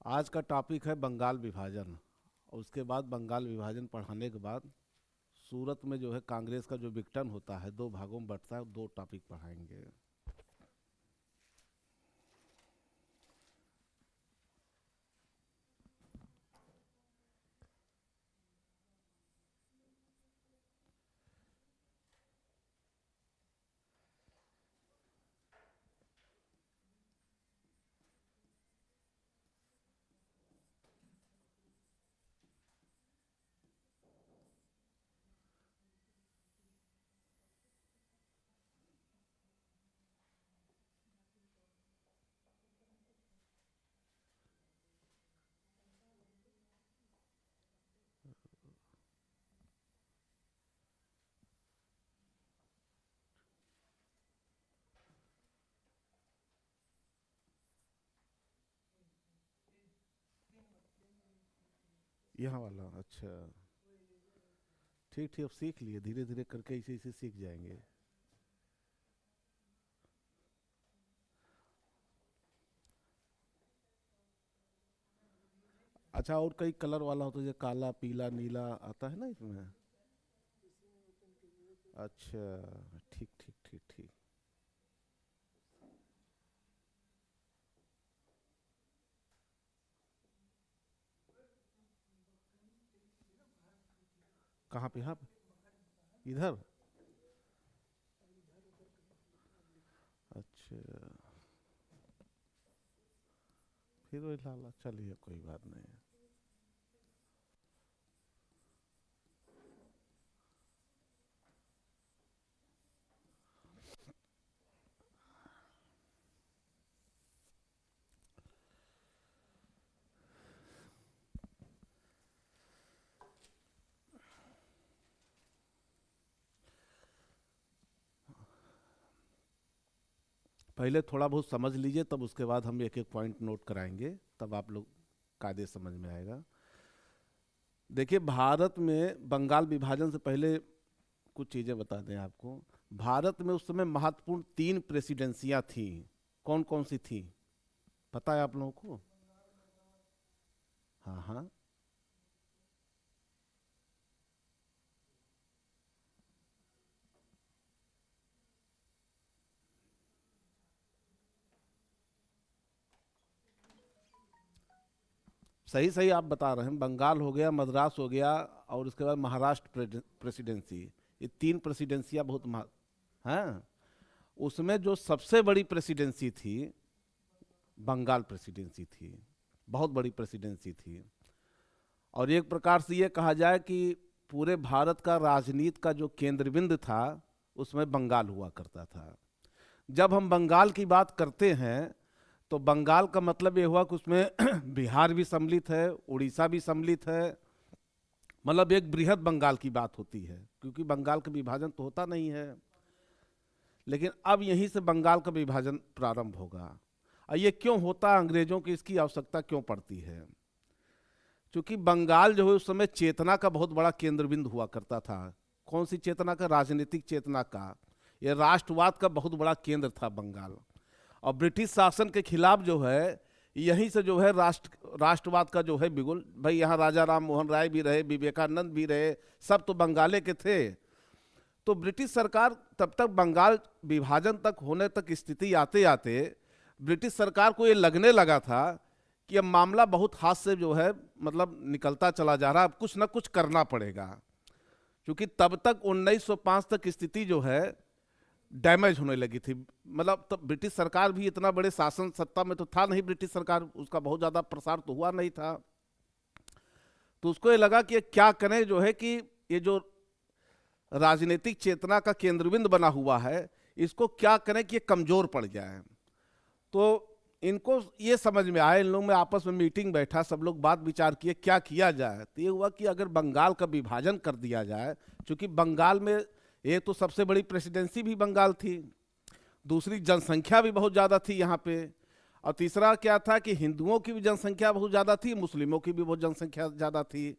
आज का टॉपिक है बंगाल विभाजन। और उसके बाद बंगाल विभाजन पढ़ाने के बाद सूरत में जो है कांग्रेस का जो विघटन होता है दो भागों में बंटता है, दो टॉपिक पढ़ाएंगे। यहाँ वाला अच्छा। ठीक ठीक, अब सीख लिए, धीरे धीरे करके इसे इसे सीख जाएंगे। अच्छा, और कई कलर वाला होता है जैसे काला पीला नीला आता है ना इसमें। अच्छा, ठीक ठीक ठीक ठीक। कहाँ पे, यहाँ पे, इधर। अच्छा, फिर वही लाला, चलिए कोई बात नहीं। पहले थोड़ा बहुत समझ लीजिए, तब उसके बाद हम एक एक पॉइंट नोट कराएंगे, तब आप लोग कायदे समझ में आएगा। देखिए, भारत में बंगाल विभाजन से पहले कुछ चीज़ें बता दें आपको। भारत में उस समय महत्वपूर्ण तीन प्रेसिडेंसियां थी। कौन कौन सी थी, पता है आप लोगों को? हाँ हाँ, सही सही आप बता रहे हैं। बंगाल हो गया, मद्रास हो गया, और उसके बाद महाराष्ट्र प्रेसिडेंसी। ये तीन प्रेसिडेंसियां बहुत हाँ। उसमें जो सबसे बड़ी प्रेसिडेंसी थी, बंगाल प्रेसिडेंसी थी। बहुत बड़ी प्रेसिडेंसी थी। और एक प्रकार से ये कहा जाए कि पूरे भारत का राजनीति का जो केंद्र बिंदु था, उसमें बंगाल हुआ करता था। जब हम बंगाल की बात करते हैं, तो बंगाल का मतलब ये हुआ कि उसमें बिहार भी सम्मिलित है, उड़ीसा भी सम्मिलित है। मतलब एक बृहद बंगाल की बात होती है, क्योंकि बंगाल का विभाजन तो होता नहीं है। लेकिन अब यहीं से बंगाल का विभाजन प्रारंभ होगा। और ये क्यों होता, अंग्रेजों की इसकी आवश्यकता क्यों पड़ती है? क्योंकि बंगाल जो है उस समय चेतना का बहुत बड़ा केंद्र बिंदु हुआ करता था। कौन सी चेतना का? राजनीतिक चेतना का। यह राष्ट्रवाद का बहुत बड़ा केंद्र था बंगाल। और ब्रिटिश शासन के खिलाफ जो है, यहीं से जो है राष्ट्रवाद का जो है बिगुल, भाई यहाँ राजा राम मोहन राय भी रहे, विवेकानंद भी रहे, सब तो बंगाले के थे। तो ब्रिटिश सरकार तब तक बंगाल विभाजन तक होने तक स्थिति आते आते ब्रिटिश सरकार को ये लगने लगा था कि अब मामला बहुत हाथ से जो है, मतलब निकलता चला जा रहा है, अब कुछ ना कुछ करना पड़ेगा। क्योंकि तब तक 1905 तक स्थिति जो है डैमेज होने लगी थी। मतलब तब ब्रिटिश सरकार भी इतना बड़े शासन सत्ता में तो था नहीं, ब्रिटिश सरकार उसका बहुत ज़्यादा प्रसार तो हुआ नहीं था। तो उसको ये लगा कि क्या करें, जो है कि ये जो राजनीतिक चेतना का केंद्रबिंदु बना हुआ है, इसको क्या करें कि ये कमजोर पड़ जाए। तो इनको ये समझ में आया, इन लोगों में आपस में मीटिंग बैठा, सब लोग बात विचार किए क्या किया जाए। तो ये हुआ कि अगर बंगाल का विभाजन कर दिया जाए, क्योंकि बंगाल में एक तो सबसे बड़ी प्रेसिडेंसी भी बंगाल थी, दूसरी जनसंख्या भी बहुत ज़्यादा थी यहाँ पे, और तीसरा क्या था कि हिंदुओं की भी जनसंख्या बहुत ज़्यादा थी, मुस्लिमों की भी बहुत जनसंख्या ज़्यादा थी,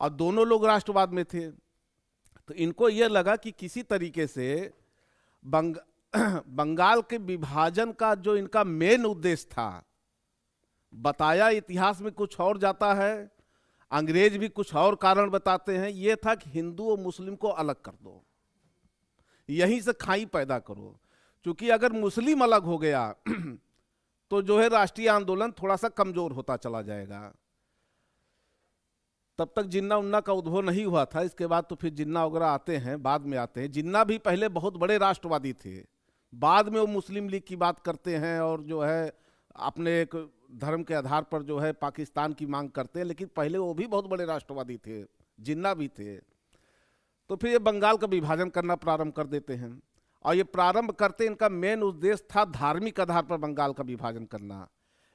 और दोनों लोग राष्ट्रवाद में थे। तो इनको यह लगा कि किसी तरीके से बंग बंगाल के विभाजन का जो इनका मेन उद्देश्य था, बताया इतिहास में कुछ और जाता है, अंग्रेज भी कुछ और कारण बताते हैं। ये था कि हिंदू और मुस्लिम को अलग कर दो, यहीं से खाई पैदा करो। क्योंकि अगर मुस्लिम अलग हो गया तो जो है राष्ट्रीय आंदोलन थोड़ा सा कमजोर होता चला जाएगा। तब तक जिन्ना उन्ना का उद्भव नहीं हुआ था। इसके बाद तो फिर जिन्ना वगैरह आते हैं, बाद में आते हैं। जिन्ना भी पहले बहुत बड़े राष्ट्रवादी थे, बाद में वो मुस्लिम लीग की बात करते हैं और जो है अपने एक धर्म के आधार पर जो है पाकिस्तान की मांग करते हैं, लेकिन पहले वो भी बहुत बड़े राष्ट्रवादी थे, जिन्ना भी थे। तो फिर ये बंगाल का विभाजन करना प्रारंभ कर देते हैं, और ये प्रारंभ करते इनका मेन उद्देश्य था धार्मिक आधार पर बंगाल का विभाजन करना।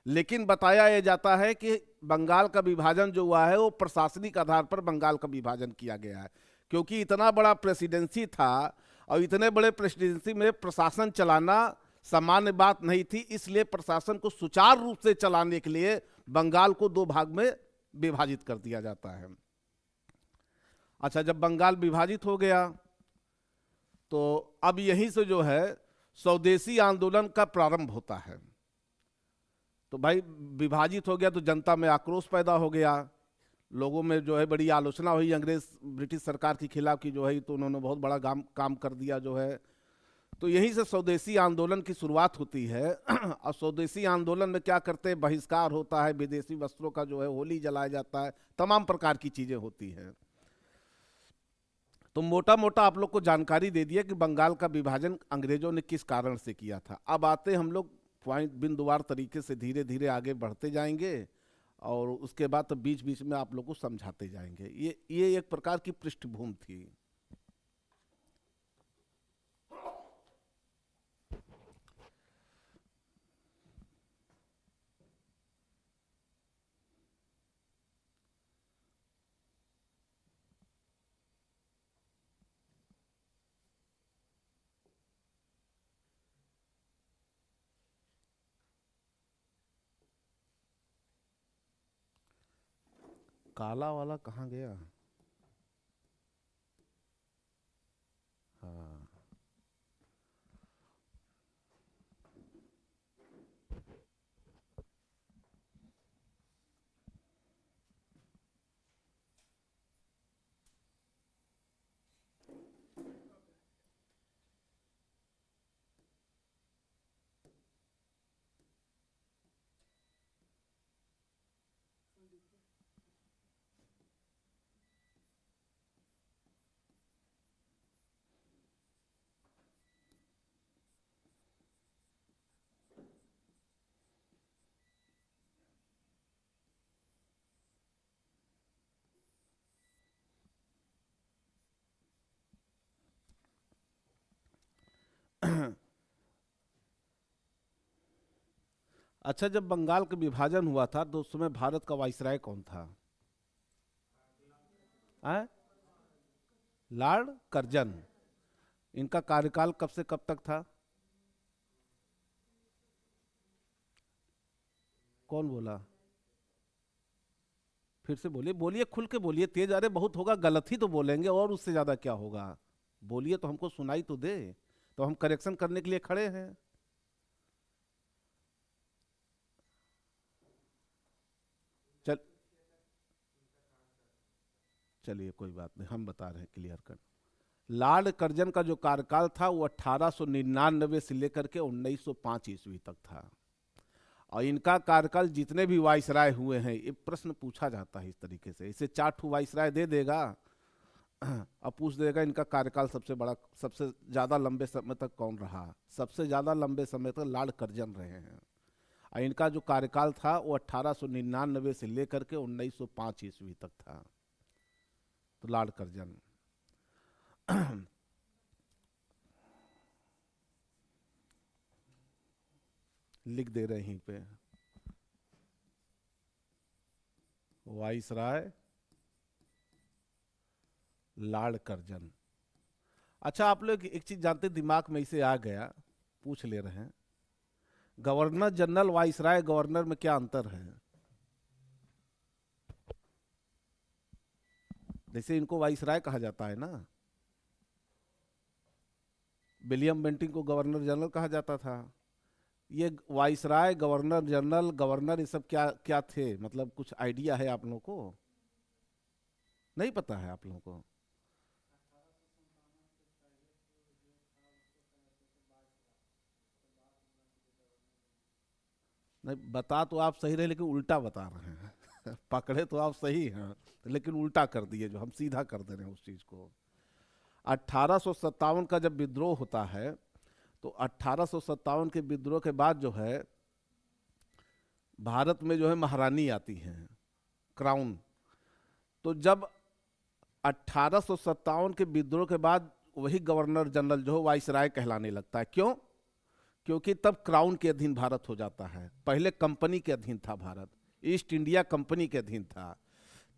लेकिन बताया यह जाता है कि बंगाल का विभाजन जो हुआ है वो प्रशासनिक आधार पर बंगाल का विभाजन किया गया है, क्योंकि इतना बड़ा प्रेसिडेंसी था और इतने बड़े प्रेसिडेंसी में प्रशासन चलाना सामान्य बात नहीं थी। इसलिए प्रशासन को सुचारू रूप से चलाने के लिए बंगाल को दो भाग में विभाजित कर दिया जाता है। अच्छा, जब बंगाल विभाजित हो गया तो अब यहीं से जो है स्वदेशी आंदोलन का प्रारंभ होता है। तो भाई विभाजित हो गया तो जनता में आक्रोश पैदा हो गया, लोगों में जो है बड़ी आलोचना हुई अंग्रेज ब्रिटिश सरकार के खिलाफ की जो है, तो उन्होंने बहुत बड़ा काम कर दिया जो है। तो यहीं से स्वदेशी आंदोलन की शुरुआत होती है। और स्वदेशी आंदोलन में क्या करते हैं, बहिष्कार होता है, विदेशी वस्त्रों का जो है होली जलाया जाता है, तमाम प्रकार की चीजें होती हैं। तो मोटा मोटा आप लोग को जानकारी दे दिया कि बंगाल का विभाजन अंग्रेजों ने किस कारण से किया था। अब आते हम लोग पॉइंट बिंदुवार तरीके से धीरे धीरे आगे बढ़ते जाएंगे, और उसके बाद तो बीच बीच में आप लोग को समझाते जाएंगे। ये एक प्रकार की पृष्ठभूमि थी। काला वाला कहाँ गया? हाँ, अच्छा, जब बंगाल का विभाजन हुआ था तो उस समय भारत का वाइसराय कौन था? आ? Lord Curzon. इनका कार्यकाल कब से कब तक था? कौन बोला? फिर से बोलिए, बोलिए, खुल के बोलिए, तेज अरे बहुत होगा, गलत ही तो बोलेंगे और उससे ज्यादा क्या होगा। बोलिए तो हमको सुनाई तो दे, तो हम करेक्शन करने के लिए खड़े हैं। चल, चलिए कोई बात नहीं, हम बता रहे हैं क्लियर कर। लॉर्ड कर्जन का जो कार्यकाल था वो 1899 से लेकर के 1905 ईस्वी तक था। और इनका कार्यकाल जितने भी वाइसराय हुए हैं, ये प्रश्न पूछा जाता है इस तरीके से, इसे 4 वाइसराय दे देगा अब पूछ देगा इनका कार्यकाल सबसे बड़ा, सबसे ज्यादा लंबे समय तक कौन रहा। सबसे ज्यादा लंबे समय तक लॉर्ड कर्जन रहे हैं। और इनका जो कार्यकाल था वो 1899 से लेकर के 1905 ईस्वी तक था। तो लॉर्ड कर्जन लिख दे रहे यहीं पे, वाइसराय लॉर्ड कर्जन। अच्छा, आप लोग एक चीज जानते, दिमाग में इसे आ गया, पूछ ले रहे हैं, गवर्नर जनरल वाइसराय गवर्नर में क्या अंतर है? जैसे इनको वाइसराय कहा जाता है ना, विलियम बेंटिंग को गवर्नर जनरल कहा जाता था, ये वाइसराय, गवर्नर जनरल, गवर्नर, ये सब क्या क्या थे, मतलब कुछ आइडिया है आप लोगों को? नहीं पता है आप लोगों को? नहीं, बता तो आप सही रहे लेकिन उल्टा बता रहे हैं पकड़े तो आप सही हैं, लेकिन उल्टा कर दिए, जो हम सीधा कर दे रहे हैं उस चीज को। 1857 का जब विद्रोह होता है, तो 1857 के विद्रोह के बाद जो है भारत में जो है महारानी आती हैं, क्राउन। तो जब 1857 के विद्रोह के बाद वही गवर्नर जनरल जो है वाइसराय कहलाने लगता है। क्यों? क्योंकि तब क्राउन के अधीन भारत हो जाता है। पहले कंपनी के अधीन था भारत, ईस्ट इंडिया कंपनी के अधीन था।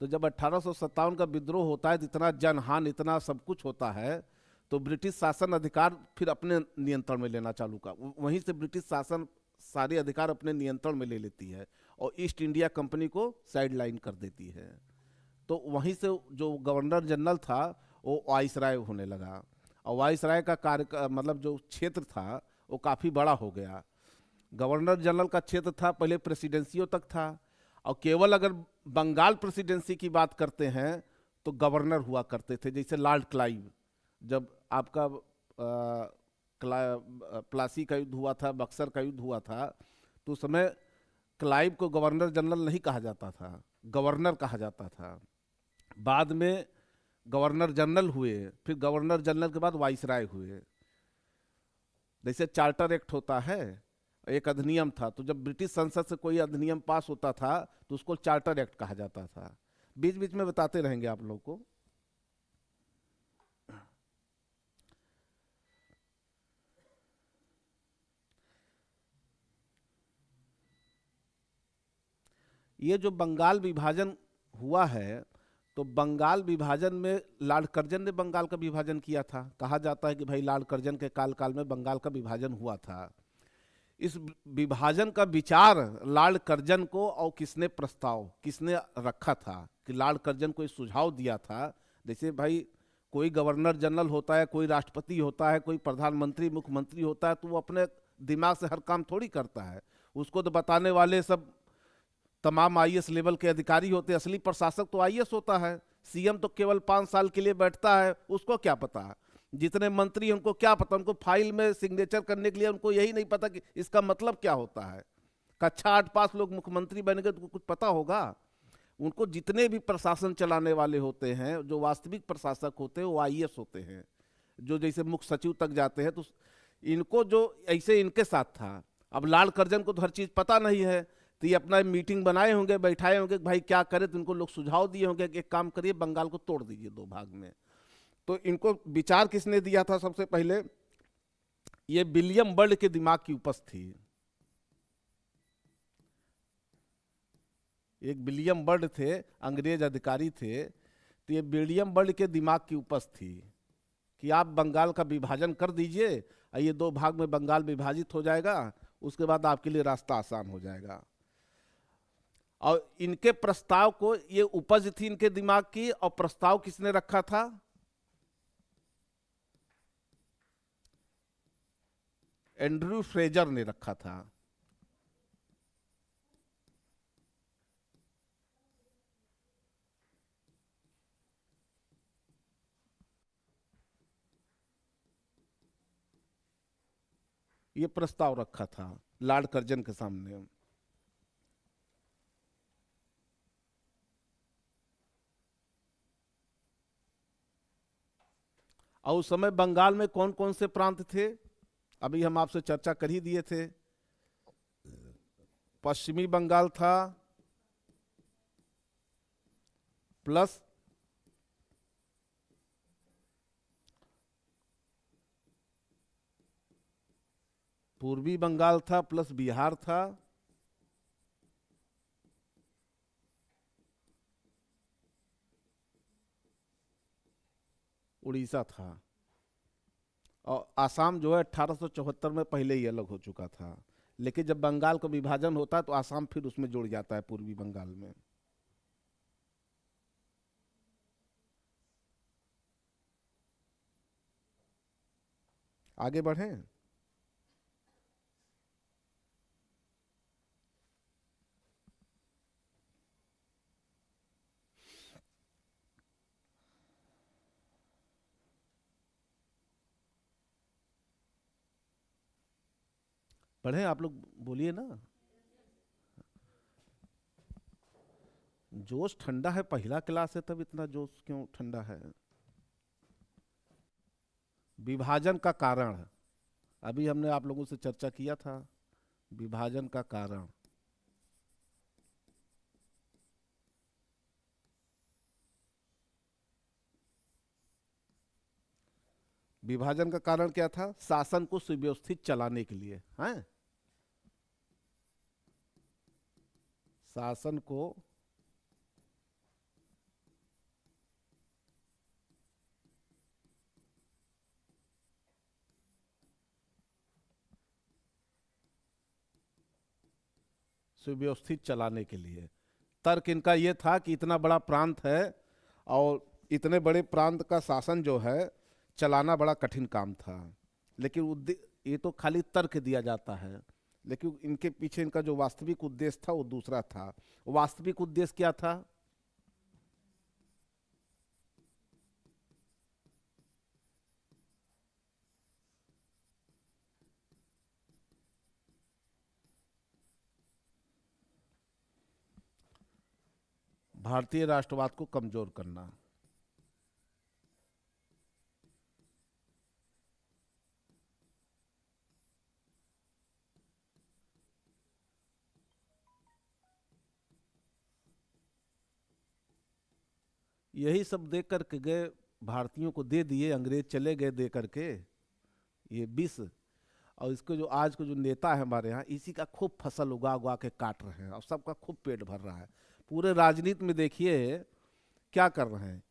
तो जब 1857 का विद्रोह होता है तो इतना जनहान, इतना सब कुछ होता है, तो ब्रिटिश शासन अधिकार फिर अपने नियंत्रण में लेना चालू का, वहीं से ब्रिटिश शासन सारे अधिकार अपने नियंत्रण में ले लेती है और ईस्ट इंडिया कंपनी को साइड लाइन कर देती है। तो वहीं से जो गवर्नर जनरल था वो वाइसराय होने लगा, और वाइसराय का मतलब जो क्षेत्र था वो काफ़ी बड़ा हो गया। गवर्नर जनरल का क्षेत्र था पहले प्रेसिडेंसियों तक था, और केवल अगर बंगाल प्रेसिडेंसी की बात करते हैं तो गवर्नर हुआ करते थे। जैसे लॉर्ड क्लाइव, जब आपका प्लासी का युद्ध हुआ था, बक्सर का युद्ध हुआ था, तो उस समय क्लाइव को गवर्नर जनरल नहीं कहा जाता था, गवर्नर कहा जाता था। बाद में गवर्नर जनरल हुए, फिर गवर्नर जनरल के बाद वाइसराय हुए। जैसे चार्टर एक्ट होता है, एक अधिनियम था, तो जब ब्रिटिश संसद से कोई अधिनियम पास होता था तो उसको चार्टर एक्ट कहा जाता था। बीच बीच में बताते रहेंगे आप लोग को। ये जो बंगाल विभाजन हुआ है, तो बंगाल विभाजन में लॉर्ड कर्जन ने बंगाल का विभाजन किया था। कहा जाता है कि भाई लॉर्ड कर्जन के काल में बंगाल का विभाजन हुआ था। इस विभाजन का विचार लॉर्ड कर्जन को, और किसने प्रस्ताव किसने रखा था कि लॉर्ड कर्जन को सुझाव दिया था। जैसे भाई कोई गवर्नर जनरल होता है, कोई राष्ट्रपति होता है, कोई प्रधानमंत्री मुख्यमंत्री होता है, तो वो अपने दिमाग से हर काम थोड़ी करता है। उसको तो बताने वाले सब तमाम आईएएस लेवल के अधिकारी होते हैं। असली प्रशासक तो आईएएस होता है। सीएम तो केवल 5 साल के लिए बैठता है, उसको क्या पता। जितने मंत्री उनको क्या पता, उनको फाइल में सिग्नेचर करने के लिए उनको यही नहीं पता कि इसका मतलब क्या होता है। कक्षा 8 पास लोग मुख्यमंत्री बन गए तो कुछ पता होगा उनको? जितने भी प्रशासन चलाने वाले होते हैं, जो वास्तविक प्रशासक होते हैं, वो आईएएस होते हैं। जो जैसे मुख्य सचिव तक जाते हैं, तो इनको जो ऐसे इनके साथ था। अब लाल कर्जन को तो हर चीज पता नहीं है, तो ये अपना मीटिंग बनाए होंगे, बैठाए होंगे, भाई क्या करे, तो इनको लोग सुझाव दिए होंगे कि एक काम करिए, बंगाल को तोड़ दीजिए 2 भाग में। तो इनको विचार किसने दिया था? सबसे पहले ये विलियम बर्ड के दिमाग की उपज थी। एक विलियम बर्ड थे, अंग्रेज अधिकारी थे, तो ये विलियम बर्ड के दिमाग की उपज थी कि आप बंगाल का विभाजन कर दीजिए, ये 2 भाग में बंगाल विभाजित हो जाएगा, उसके बाद आपके लिए रास्ता आसान हो जाएगा। और इनके प्रस्ताव को, ये उपज थी इनके दिमाग की, और प्रस्ताव किसने रखा था? एंड्रयू फ्रेजर ने रखा था। ये प्रस्ताव रखा था लॉर्ड कर्जन के सामने। और उस समय बंगाल में कौन कौन से प्रांत थे? अभी हम आपसे चर्चा कर ही दिए थे। पश्चिमी बंगाल था, प्लस पूर्वी बंगाल था, प्लस बिहार था, उड़ीसा था, और आसाम जो है 1874 में पहले ही अलग हो चुका था। लेकिन जब बंगाल का विभाजन होता है तो आसाम फिर उसमें जुड़ जाता है, पूर्वी बंगाल में। आगे बढ़ें। पढ़े आप लोग, बोलिए ना। जोश ठंडा है, पहला क्लास है, तब इतना जोश क्यों ठंडा है? विभाजन का कारण, अभी हमने आप लोगों से चर्चा किया था, विभाजन का कारण। विभाजन का कारण क्या था? शासन को सुव्यवस्थित चलाने के लिए, हैं? शासन को सुव्यवस्थित चलाने के लिए। तर्क इनका यह था कि इतना बड़ा प्रांत है और इतने बड़े प्रांत का शासन जो है चलाना बड़ा कठिन काम था। लेकिन ये तो खाली तर्क दिया जाता है, लेकिन इनके पीछे इनका जो वास्तविक उद्देश्य था वो दूसरा था। वास्तविक उद्देश्य क्या था? भारतीय राष्ट्रवाद को कमजोर करना। यही सब दे करके गए, भारतीयों को दे दिए, अंग्रेज चले गए दे करके ये विष। और इसको जो आज को जो नेता है हमारे यहाँ, इसी का खूब फसल उगा उगा के काट रहे हैं और सबका खूब पेट भर रहा है। पूरे राजनीति में देखिए क्या कर रहे हैं,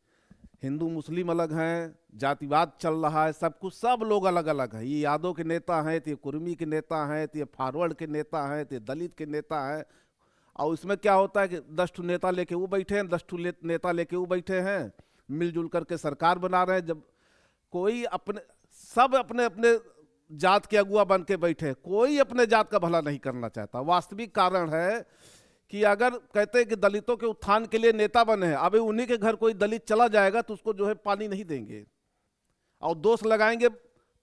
हिंदू मुस्लिम अलग हैं, जातिवाद चल रहा है, सब कुछ, सब लोग अलग अलग हैं। ये यादव के नेता हैं, तो ये कुर्मी के नेता हैं, तो ये फॉरवर्ड के नेता हैं, तो ये दलित के नेता हैं। और इसमें क्या होता है कि 10 ठो नेता लेके वो बैठे हैं, 10 ठो नेता लेके वो बैठे हैं, मिलजुल करके सरकार बना रहे हैं। जब कोई अपने, सब अपने अपने जात के अगुआ बन के बैठे, कोई अपने जात का भला नहीं करना चाहता। वास्तविक कारण है कि अगर कहते हैं कि दलितों के उत्थान के लिए नेता बने हैं, अभी उन्हीं के घर कोई दलित चला जाएगा तो उसको जो है पानी नहीं देंगे और दोष लगाएंगे,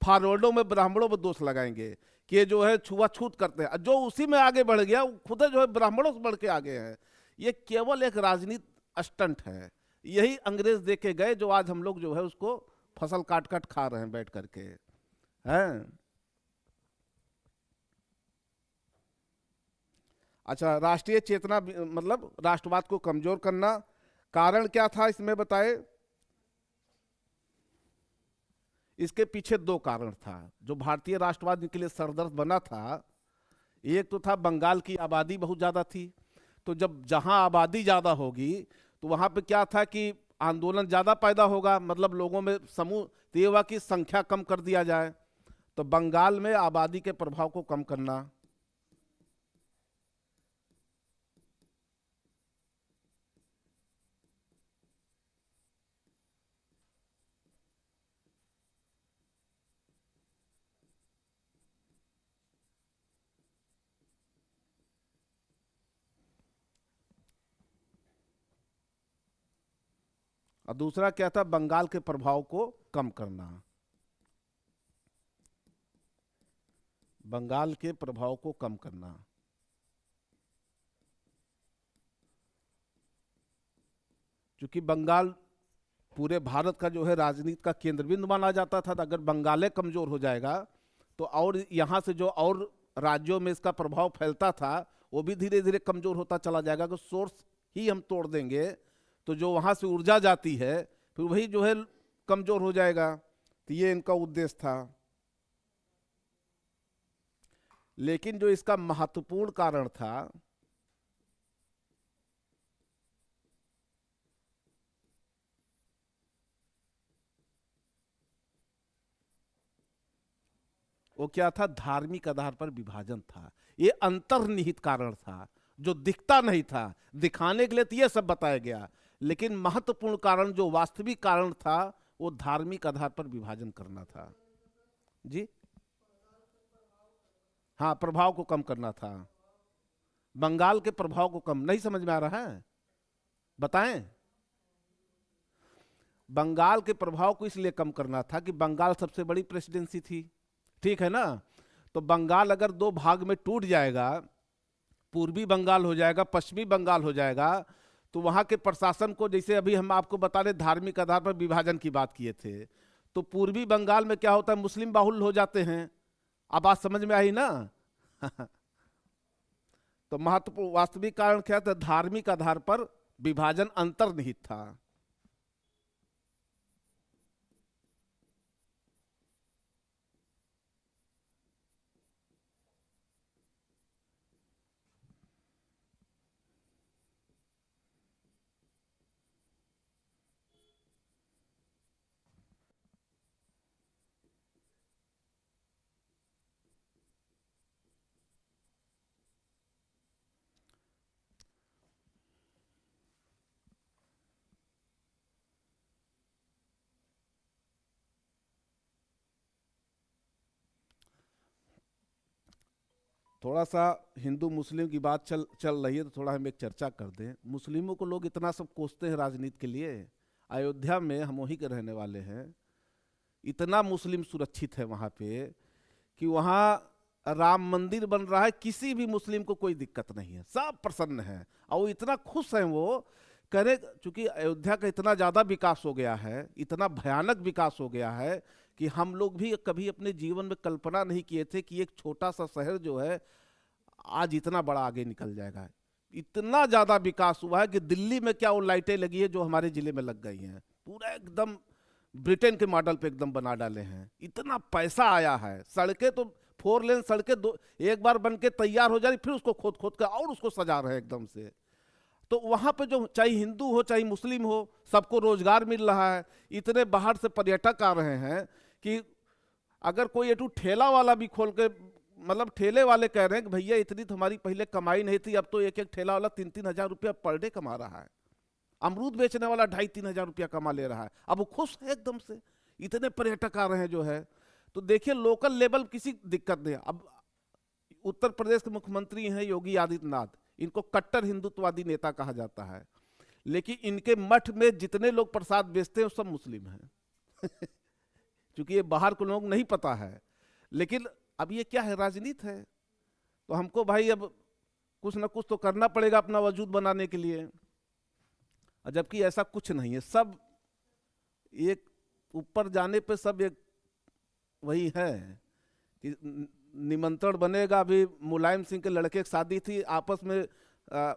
फॉरवर्डों में ब्राह्मणों में दोष लगाएंगे कि ये जो है छुआछूत करते हैं। जो उसी में आगे बढ़ गया वो खुद जो है ब्राह्मणों से बढ़ के आगे हैं। ये केवल एक राजनीति स्टंट है। यही अंग्रेज देके गए, जो आज हम लोग जो है उसको फसल काट काट खा रहे हैं बैठ करके, हैं? अच्छा, राष्ट्रीय चेतना मतलब राष्ट्रवाद को कमजोर करना, कारण क्या था इसमें बताए? इसके पीछे दो कारण था जो भारतीय राष्ट्रवाद के लिए सरदर्द बना था। एक तो था बंगाल की आबादी बहुत ज़्यादा थी, तो जब जहां आबादी ज़्यादा होगी तो वहां पे क्या था कि आंदोलन ज़्यादा पैदा होगा, मतलब लोगों में समूह तेवा की संख्या कम कर दिया जाए। तो बंगाल में आबादी के प्रभाव को कम करना। और दूसरा क्या था? बंगाल के प्रभाव को कम करना। बंगाल के प्रभाव को कम करना, क्योंकि बंगाल पूरे भारत का जो है राजनीति का केंद्र बिंदु माना जाता था। तो अगर बंगाल कमजोर हो जाएगा तो और यहाँ से जो और राज्यों में इसका प्रभाव फैलता था वो भी धीरे धीरे कमजोर होता चला जाएगा। अगर सोर्स ही हम तोड़ देंगे तो जो वहाँ से ऊर्जा जाती है फिर वही जो है कमजोर हो जाएगा। तो ये इनका उद्देश्य था। लेकिन जो इसका महत्वपूर्ण कारण था वो क्या था? धार्मिक आधार पर विभाजन था। ये अंतर्निहित कारण था जो दिखता नहीं था, दिखाने के लिए तो ये सब बताया गया, लेकिन महत्वपूर्ण कारण जो वास्तविक कारण था वो धार्मिक आधार पर विभाजन करना था। जी हाँ, प्रभाव को कम करना था। बंगाल के प्रभाव को कम, नहीं समझ में आ रहा है? बताएं। बंगाल के प्रभाव को इसलिए कम करना था कि बंगाल सबसे बड़ी प्रेसिडेंसी थी, ठीक है ना? तो बंगाल अगर दो भाग में टूट जाएगा, पूर्वी बंगाल हो जाएगा, पश्चिमी बंगाल हो जाएगा, तो वहां के प्रशासन को, जैसे अभी हम आपको बता रहे धार्मिक आधार पर विभाजन की बात किए थे, तो पूर्वी बंगाल में क्या होता है, मुस्लिम बाहुल्य हो जाते हैं। अब बात समझ में आई ना? तो महत्वपूर्ण वास्तविक कारण क्या था, धार्मिक आधार पर विभाजन अंतर्निहित था। थोड़ा सा हिंदू मुस्लिम की बात चल चल रही है, तो थोड़ा हम एक चर्चा कर दें। मुस्लिमों को लोग इतना सब कोसते हैं राजनीति के लिए। अयोध्या में हम वहीं के रहने वाले हैं, इतना मुस्लिम सुरक्षित है वहाँ पे कि वहाँ राम मंदिर बन रहा है, किसी भी मुस्लिम को कोई दिक्कत नहीं है, सब प्रसन्न है। और वो इतना खुश हैं, वो करे, चूंकि अयोध्या का इतना ज़्यादा विकास हो गया है, इतना भयानक विकास हो गया है कि हम लोग भी कभी अपने जीवन में कल्पना नहीं किए थे कि एक छोटा सा शहर जो है आज इतना बड़ा आगे निकल जाएगा। इतना ज़्यादा विकास हुआ है कि दिल्ली में क्या वो लाइटें लगी है जो हमारे जिले में लग गई हैं, पूरा एकदम ब्रिटेन के मॉडल पे एकदम बना डाले हैं। इतना पैसा आया है, सड़कें तो 4 लेन सड़कें दो एक बार बन के तैयार हो जा रही, फिर उसको खोद खोद कर और उसको सजा रहे हैं एकदम से। तो वहाँ पे जो चाहे हिंदू हो चाहे मुस्लिम हो, सबको रोजगार मिल रहा है। इतने बाहर से पर्यटक आ रहे हैं कि अगर कोई एक ठेला वाला भी खोल के, मतलब ठेले वाले कह रहे हैं कि भैया इतनी तो हमारी पहले कमाई नहीं थी, अब तो एक एक ठेला वाला 3-3 हज़ार रुपया पर डे कमा रहा है। अमरूद बेचने वाला 2,500-3,000 रुपया कमा ले रहा है। अब वो खुश है एकदम से, इतने पर्यटक आ रहे हैं जो है। तो देखिए लोकल लेवल किसी दिक्कत नहीं है। अब उत्तर प्रदेश के मुख्यमंत्री हैं योगी आदित्यनाथ, इनको कट्टर हिंदुत्ववादी नेता कहा जाता है, लेकिन इनके मठ में जितने लोग प्रसाद बेचते हैं वो सब मुस्लिम हैं। क्योंकि ये बाहर को लोग नहीं पता है, लेकिन अब ये क्या है, राजनीति है। तो हमको भाई अब कुछ ना कुछ तो करना पड़ेगा अपना वजूद बनाने के लिए। जबकि ऐसा कुछ नहीं है, सब एक ऊपर जाने पे सब एक वही है कि निमंत्रण बनेगा। अभी मुलायम सिंह के लड़के की शादी थी, आपस में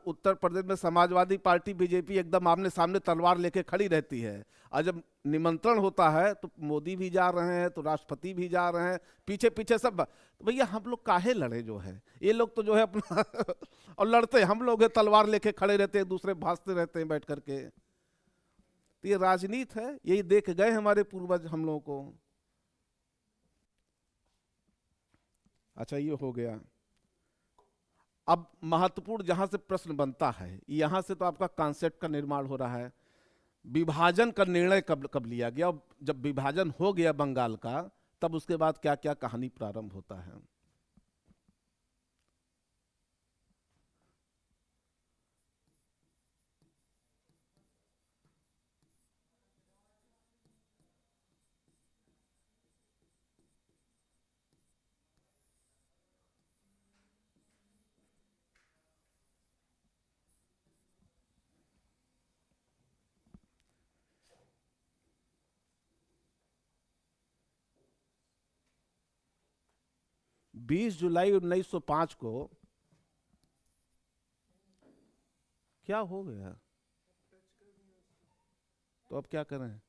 उत्तर प्रदेश में समाजवादी पार्टी बीजेपी एकदम आमने सामने तलवार लेके खड़ी रहती है, और जब निमंत्रण होता है तो मोदी भी जा रहे हैं, तो राष्ट्रपति भी जा रहे हैं, पीछे पीछे सब। तो भैया हम लोग काहे लड़े जो है, ये लोग तो जो है अपना और लड़ते हम लोग है, तलवार लेके खड़े रहते हैं, दूसरे भांजते रहते हैं बैठ करके। तो ये राजनीति है, यही देख गए हमारे पूर्वज हम लोगों को। अच्छा ये हो गया। अब महत्वपूर्ण जहां से प्रश्न बनता है, यहां से तो आपका कॉन्सेप्ट का निर्माण हो रहा है। विभाजन का निर्णय कब कब लिया गया? जब विभाजन हो गया बंगाल का, तब उसके बाद क्या क्या कहानी प्रारंभ होता है। 20 जुलाई 1905 को क्या हो गया? तो अब क्या करें?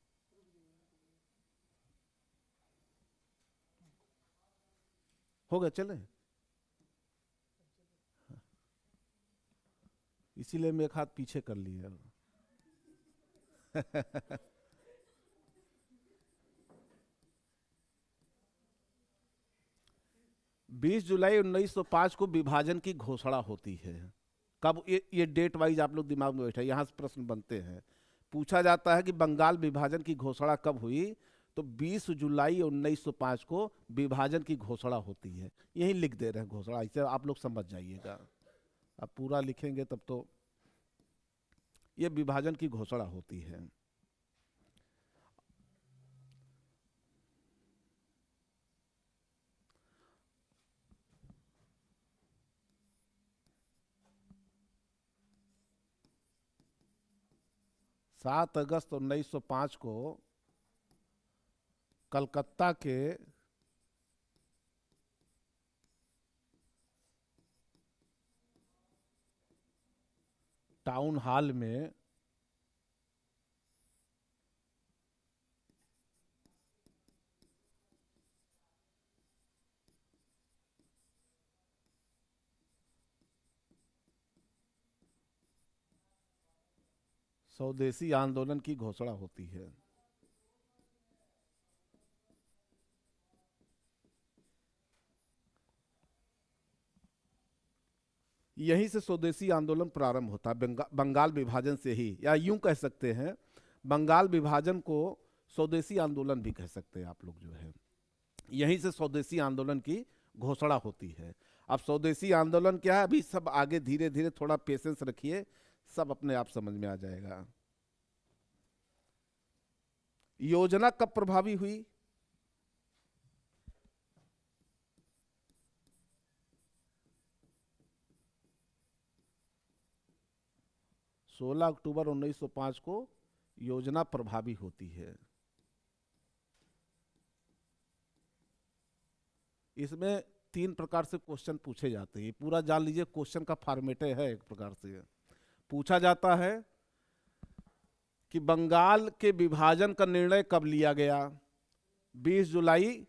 हो गया, चले। इसीलिए मैं एक हाथ पीछे कर लिया। 20 जुलाई 1905 को विभाजन की घोषणा होती है। कब? ये डेट वाइज आप लोग दिमाग में बैठे, यहाँ से प्रश्न बनते हैं। पूछा जाता है कि बंगाल विभाजन की घोषणा कब हुई, तो 20 जुलाई 1905 को विभाजन की घोषणा होती है। यही लिख दे रहे हैं घोषणा, इसे आप लोग समझ जाइएगा। अब पूरा लिखेंगे तब तो, ये विभाजन की घोषणा होती है। 7 अगस्त 1905 को कलकत्ता के टाउन हॉल में स्वदेशी आंदोलन की घोषणा होती है। यहीं से स्वदेशी आंदोलन प्रारंभ होता है, बंगाल विभाजन से ही, या यूं कह सकते हैं बंगाल विभाजन को स्वदेशी आंदोलन भी कह सकते हैं आप लोग जो है। यहीं से स्वदेशी आंदोलन की घोषणा होती है। अब स्वदेशी आंदोलन क्या है, अभी सब आगे धीरे धीरे, थोड़ा पेशेंस रखिए, सब अपने आप समझ में आ जाएगा। योजना कब प्रभावी हुई? सोलह अक्टूबर 1905 को योजना प्रभावी होती है। इसमें 3 प्रकार से क्वेश्चन पूछे जाते हैं, पूरा जान लीजिए, क्वेश्चन का फॉर्मेट है। एक प्रकार से पूछा जाता है कि बंगाल के विभाजन का निर्णय कब लिया गया? 20 जुलाई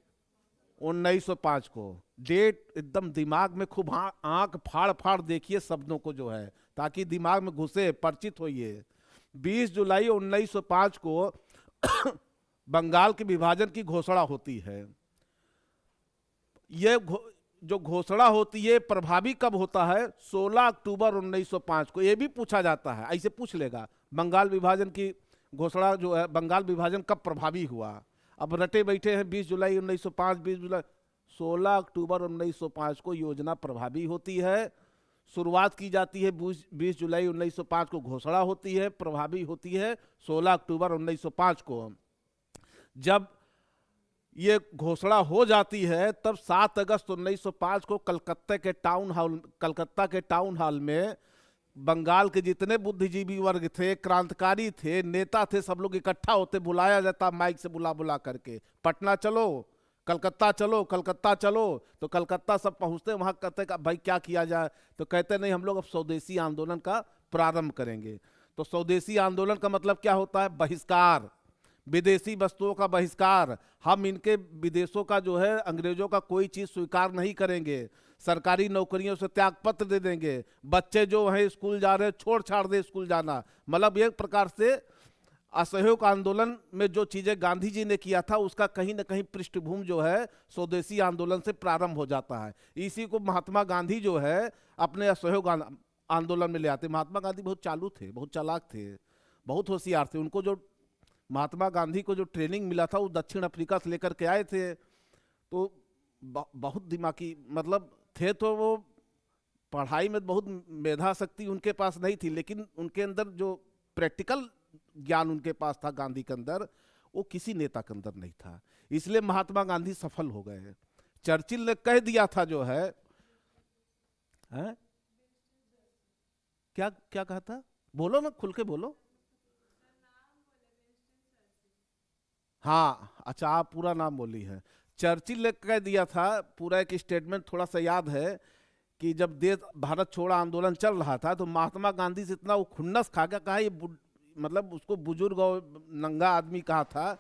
1905 को। डेट एकदम दिमाग में खूब आंख फाड़ फाड़ देखिए शब्दों को जो है, ताकि दिमाग में घुसे, परिचित होइए। 20 जुलाई 1905 को बंगाल के विभाजन की घोषणा होती है। ये जो घोषणा होती है प्रभावी कब होता है? 16 अक्टूबर 1905 को। ये भी पूछा जाता है, ऐसे पूछ लेगा, बंगाल विभाजन की घोषणा जो है, बंगाल विभाजन कब प्रभावी हुआ? अब रटे बैठे हैं 20 जुलाई 1905, 20 जुलाई, 16 अक्टूबर 1905 को योजना प्रभावी होती है। शुरुआत की जाती है 20 जुलाई 1905 को, घोषणा होती है, प्रभावी होती है 16 अक्टूबर 1905 को। जब ये घोषणा हो जाती है तब 7 अगस्त 1905 को कलकत्ता के टाउन हॉल में बंगाल के जितने बुद्धिजीवी वर्ग थे, क्रांतिकारी थे, नेता थे, सब लोग इकट्ठा होते, बुलाया जाता माइक से बुला बुला करके, पटना चलो, कलकत्ता चलो, कलकत्ता चलो। तो कलकत्ता सब पहुंचते, वहां कहते का भाई क्या किया जाए? तो कहते नहीं, हम लोग अब स्वदेशी आंदोलन का प्रारंभ करेंगे। तो स्वदेशी आंदोलन का मतलब क्या होता है? बहिष्कार, विदेशी वस्तुओं का बहिष्कार। हम इनके विदेशों का जो है, अंग्रेजों का कोई चीज स्वीकार नहीं करेंगे, सरकारी नौकरियों से त्यागपत्र दे देंगे, बच्चे जो हैं स्कूल जा रहे हैं छोड़ छाड़ दे स्कूल जाना। मतलब एक प्रकार से असहयोग आंदोलन में जो चीजें गांधी जी ने किया था उसका कहीं ना कहीं पृष्ठभूमि जो है स्वदेशी आंदोलन से प्रारंभ हो जाता है। इसी को महात्मा गांधी जो है अपने असहयोग आंदोलन में ले आते। महात्मा गांधी बहुत चालू थे, बहुत चालाक थे, बहुत होशियार थे। उनको जो महात्मा गांधी को जो ट्रेनिंग मिला था वो दक्षिण अफ्रीका से लेकर के आए थे, तो बहुत दिमागी मतलब थे। तो वो पढ़ाई में बहुत मेधा शक्ति उनके पास नहीं थी, लेकिन उनके अंदर जो प्रैक्टिकल ज्ञान उनके पास था गांधी के अंदर, वो किसी नेता के अंदर नहीं था। इसलिए महात्मा गांधी सफल हो गए। चर्चिल ने कह दिया था जो है, क्या क्या कहा था? बोलो ना, खुल के बोलो। हाँ अच्छा, आप पूरा नाम बोली है। चर्चिल ने कह दिया था, पूरा एक स्टेटमेंट थोड़ा सा याद है, कि जब देश भारत छोड़ो आंदोलन चल रहा था तो महात्मा गांधी से इतना वो खुन्नस खा गया, कहा ये मतलब उसको बुजुर्ग और नंगा आदमी कहा था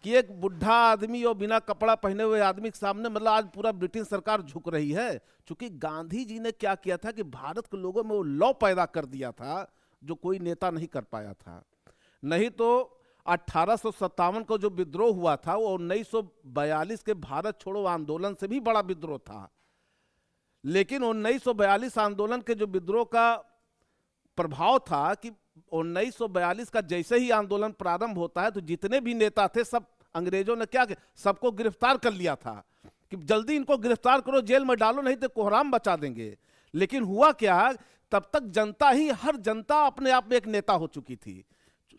कि एक बुढ़ा आदमी और बिना कपड़ा पहने हुए आदमी के सामने, मतलब आज पूरा ब्रिटिश सरकार झुक रही है। क्योंकि गांधी जी ने क्या किया था कि भारत के लोगों में वो लौ पैदा कर दिया था जो कोई नेता नहीं कर पाया था। नहीं तो 1857 को जो विद्रोह हुआ था वो 1942 के भारत छोड़ो आंदोलन से भी बड़ा विद्रोह था। लेकिन 1942 आंदोलन के जो विद्रोह का प्रभाव था कि 1942 का जैसे ही आंदोलन प्रारंभ होता है तो जितने भी नेता थे सब अंग्रेजों ने क्या किया, सबको गिरफ्तार कर लिया था कि जल्दी इनको गिरफ्तार करो, जेल में डालो, नहीं तो कोहराम बचा देंगे। लेकिन हुआ क्या, तब तक जनता ही, हर जनता अपने आप में एक नेता हो चुकी थी।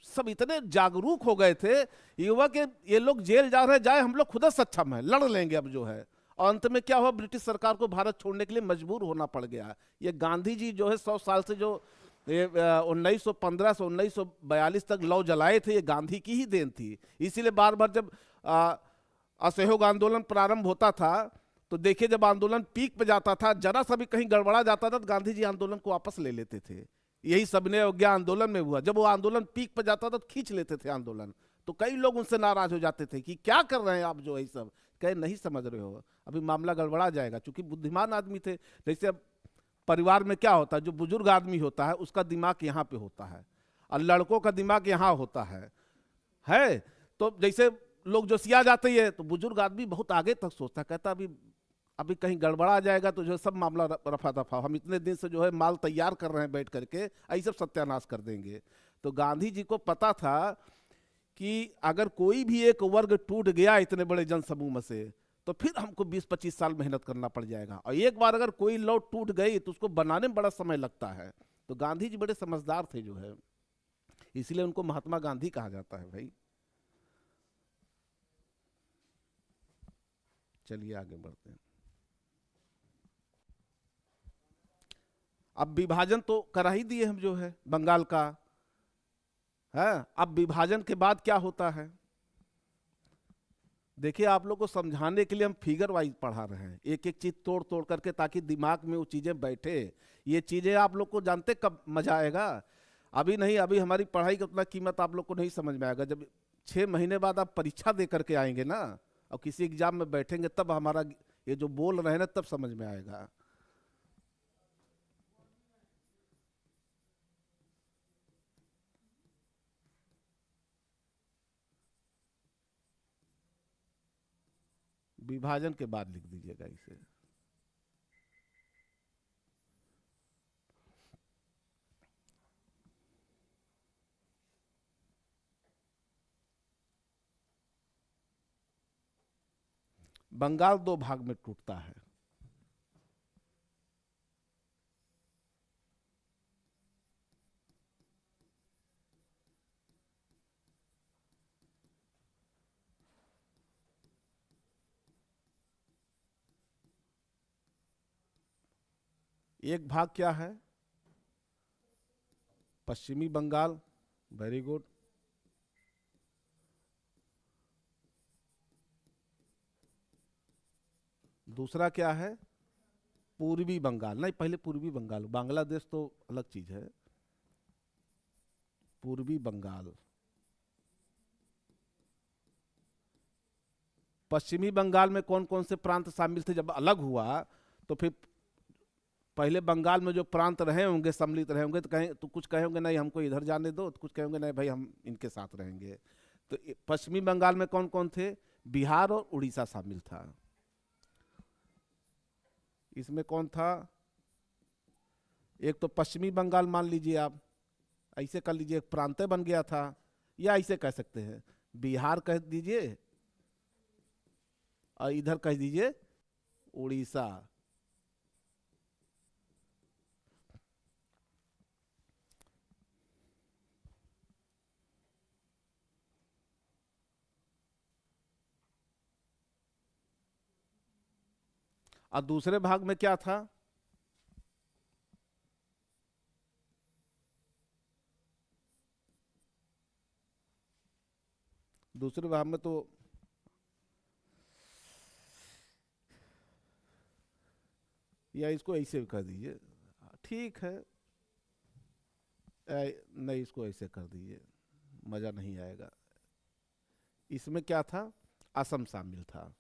सब इतने जागरूक हो गए थे युवा के, ये लोग जेल जा रहे जाए, हम लोग खुद सक्षम है, लड़ लेंगे अब जो है। और अंत में क्या हुआ, ब्रिटिश सरकार को भारत छोड़ने के लिए मजबूर होना पड़ गया। ये गांधी जी जो है 100 साल से जो ये 1915 से 1942 तक लौ जलाए थे, ये गांधी की ही देन थी। इसीलिए बार बार जब असहयोग आंदोलन प्रारंभ होता था तो देखिए, जब आंदोलन पीक पे जाता था, जरा सा भी कहीं गड़बड़ा जाता था तो गांधी जी आंदोलन को वापस ले लेते थे। यही सबने अवज्ञा आंदोलन में हुआ, जब वो आंदोलन पीक पे जाता था तो खींच लेते थे आंदोलन। तो कई लोग उनसे नाराज हो जाते थे कि क्या कर रहे हैं आप, जो है सब कहे नहीं समझ रहे हो, अभी मामला गड़बड़ा जाएगा। चूंकि बुद्धिमान आदमी थे। जैसे अब परिवार में क्या होता है, जो बुजुर्ग आदमी होता है उसका दिमाग यहाँ पे होता है और लड़कों का दिमाग यहाँ होता है। तो जैसे लोग जो सिया जाते हैं तो बुजुर्ग आदमी बहुत आगे तक सोचता है, कहता अभी अभी कहीं गड़बड़ा जाएगा तो जो है सब मामला रफा दफा, हम इतने दिन से जो है माल तैयार कर रहे हैं बैठ करके, ऐसे सब सत्यानाश कर देंगे। तो गांधी जी को पता था कि अगर कोई भी एक वर्ग टूट गया इतने बड़े जनसमूह में से तो फिर हमको 20-25 साल मेहनत करना पड़ जाएगा, और एक बार अगर कोई लौ टूट गई तो उसको बनाने में बड़ा समय लगता है। तो गांधी जी बड़े समझदार थे जो है, इसलिए उनको महात्मा गांधी कहा जाता है भाई। चलिए आगे बढ़ते हैं। अब विभाजन तो करा ही दिए हम जो है बंगाल का है। अब विभाजन के बाद क्या होता है, देखिए आप लोग को समझाने के लिए हम फिगर वाइज पढ़ा रहे हैं, एक एक चीज तोड़ तोड़ करके, ताकि दिमाग में वो चीजें बैठे। ये चीजें आप लोग को जानते कब मजा आएगा, अभी नहीं। अभी हमारी पढ़ाई का उतना कीमत आप लोग को नहीं समझ में आएगा। जब 6 महीने बाद आप परीक्षा दे करके आएंगे ना और किसी एग्जाम में बैठेंगे, तब हमारा ये जो बोल रहे हैं ना तब समझ में आएगा। विभाजन के बाद लिख दीजिएगा इसे। बंगाल 2 भाग में टूटता है। एक भाग क्या है, पश्चिमी बंगाल, वेरी गुड। दूसरा क्या है, पूर्वी बंगाल। नहीं, पहले पूर्वी बंगाल, बांग्लादेश तो अलग चीज है। पूर्वी बंगाल। पश्चिमी बंगाल में कौन कौन से प्रांत शामिल थे जब अलग हुआ, तो फिर पहले बंगाल में जो प्रांत रहे होंगे, सम्मिलित रहे होंगे, तो कहें तो कुछ कहेंगे नहीं हमको इधर जाने दो, तो कुछ कहेंगे नहीं भाई हम इनके साथ रहेंगे। तो पश्चिमी बंगाल में कौन कौन थे, बिहार और उड़ीसा शामिल था। इसमें कौन था, एक तो पश्चिमी बंगाल मान लीजिए आप, ऐसे कर लीजिए, एक प्रांत बन गया था, या ऐसे कह सकते हैं बिहार कह दीजिए और इधर कह दीजिए उड़ीसा। और दूसरे भाग में क्या था, दूसरे भाग में तो या इसको ऐसे कर दीजिए, ठीक है। नहीं, इसको ऐसे कर दीजिए, मजा नहीं आएगा। इसमें क्या था, असम शामिल था।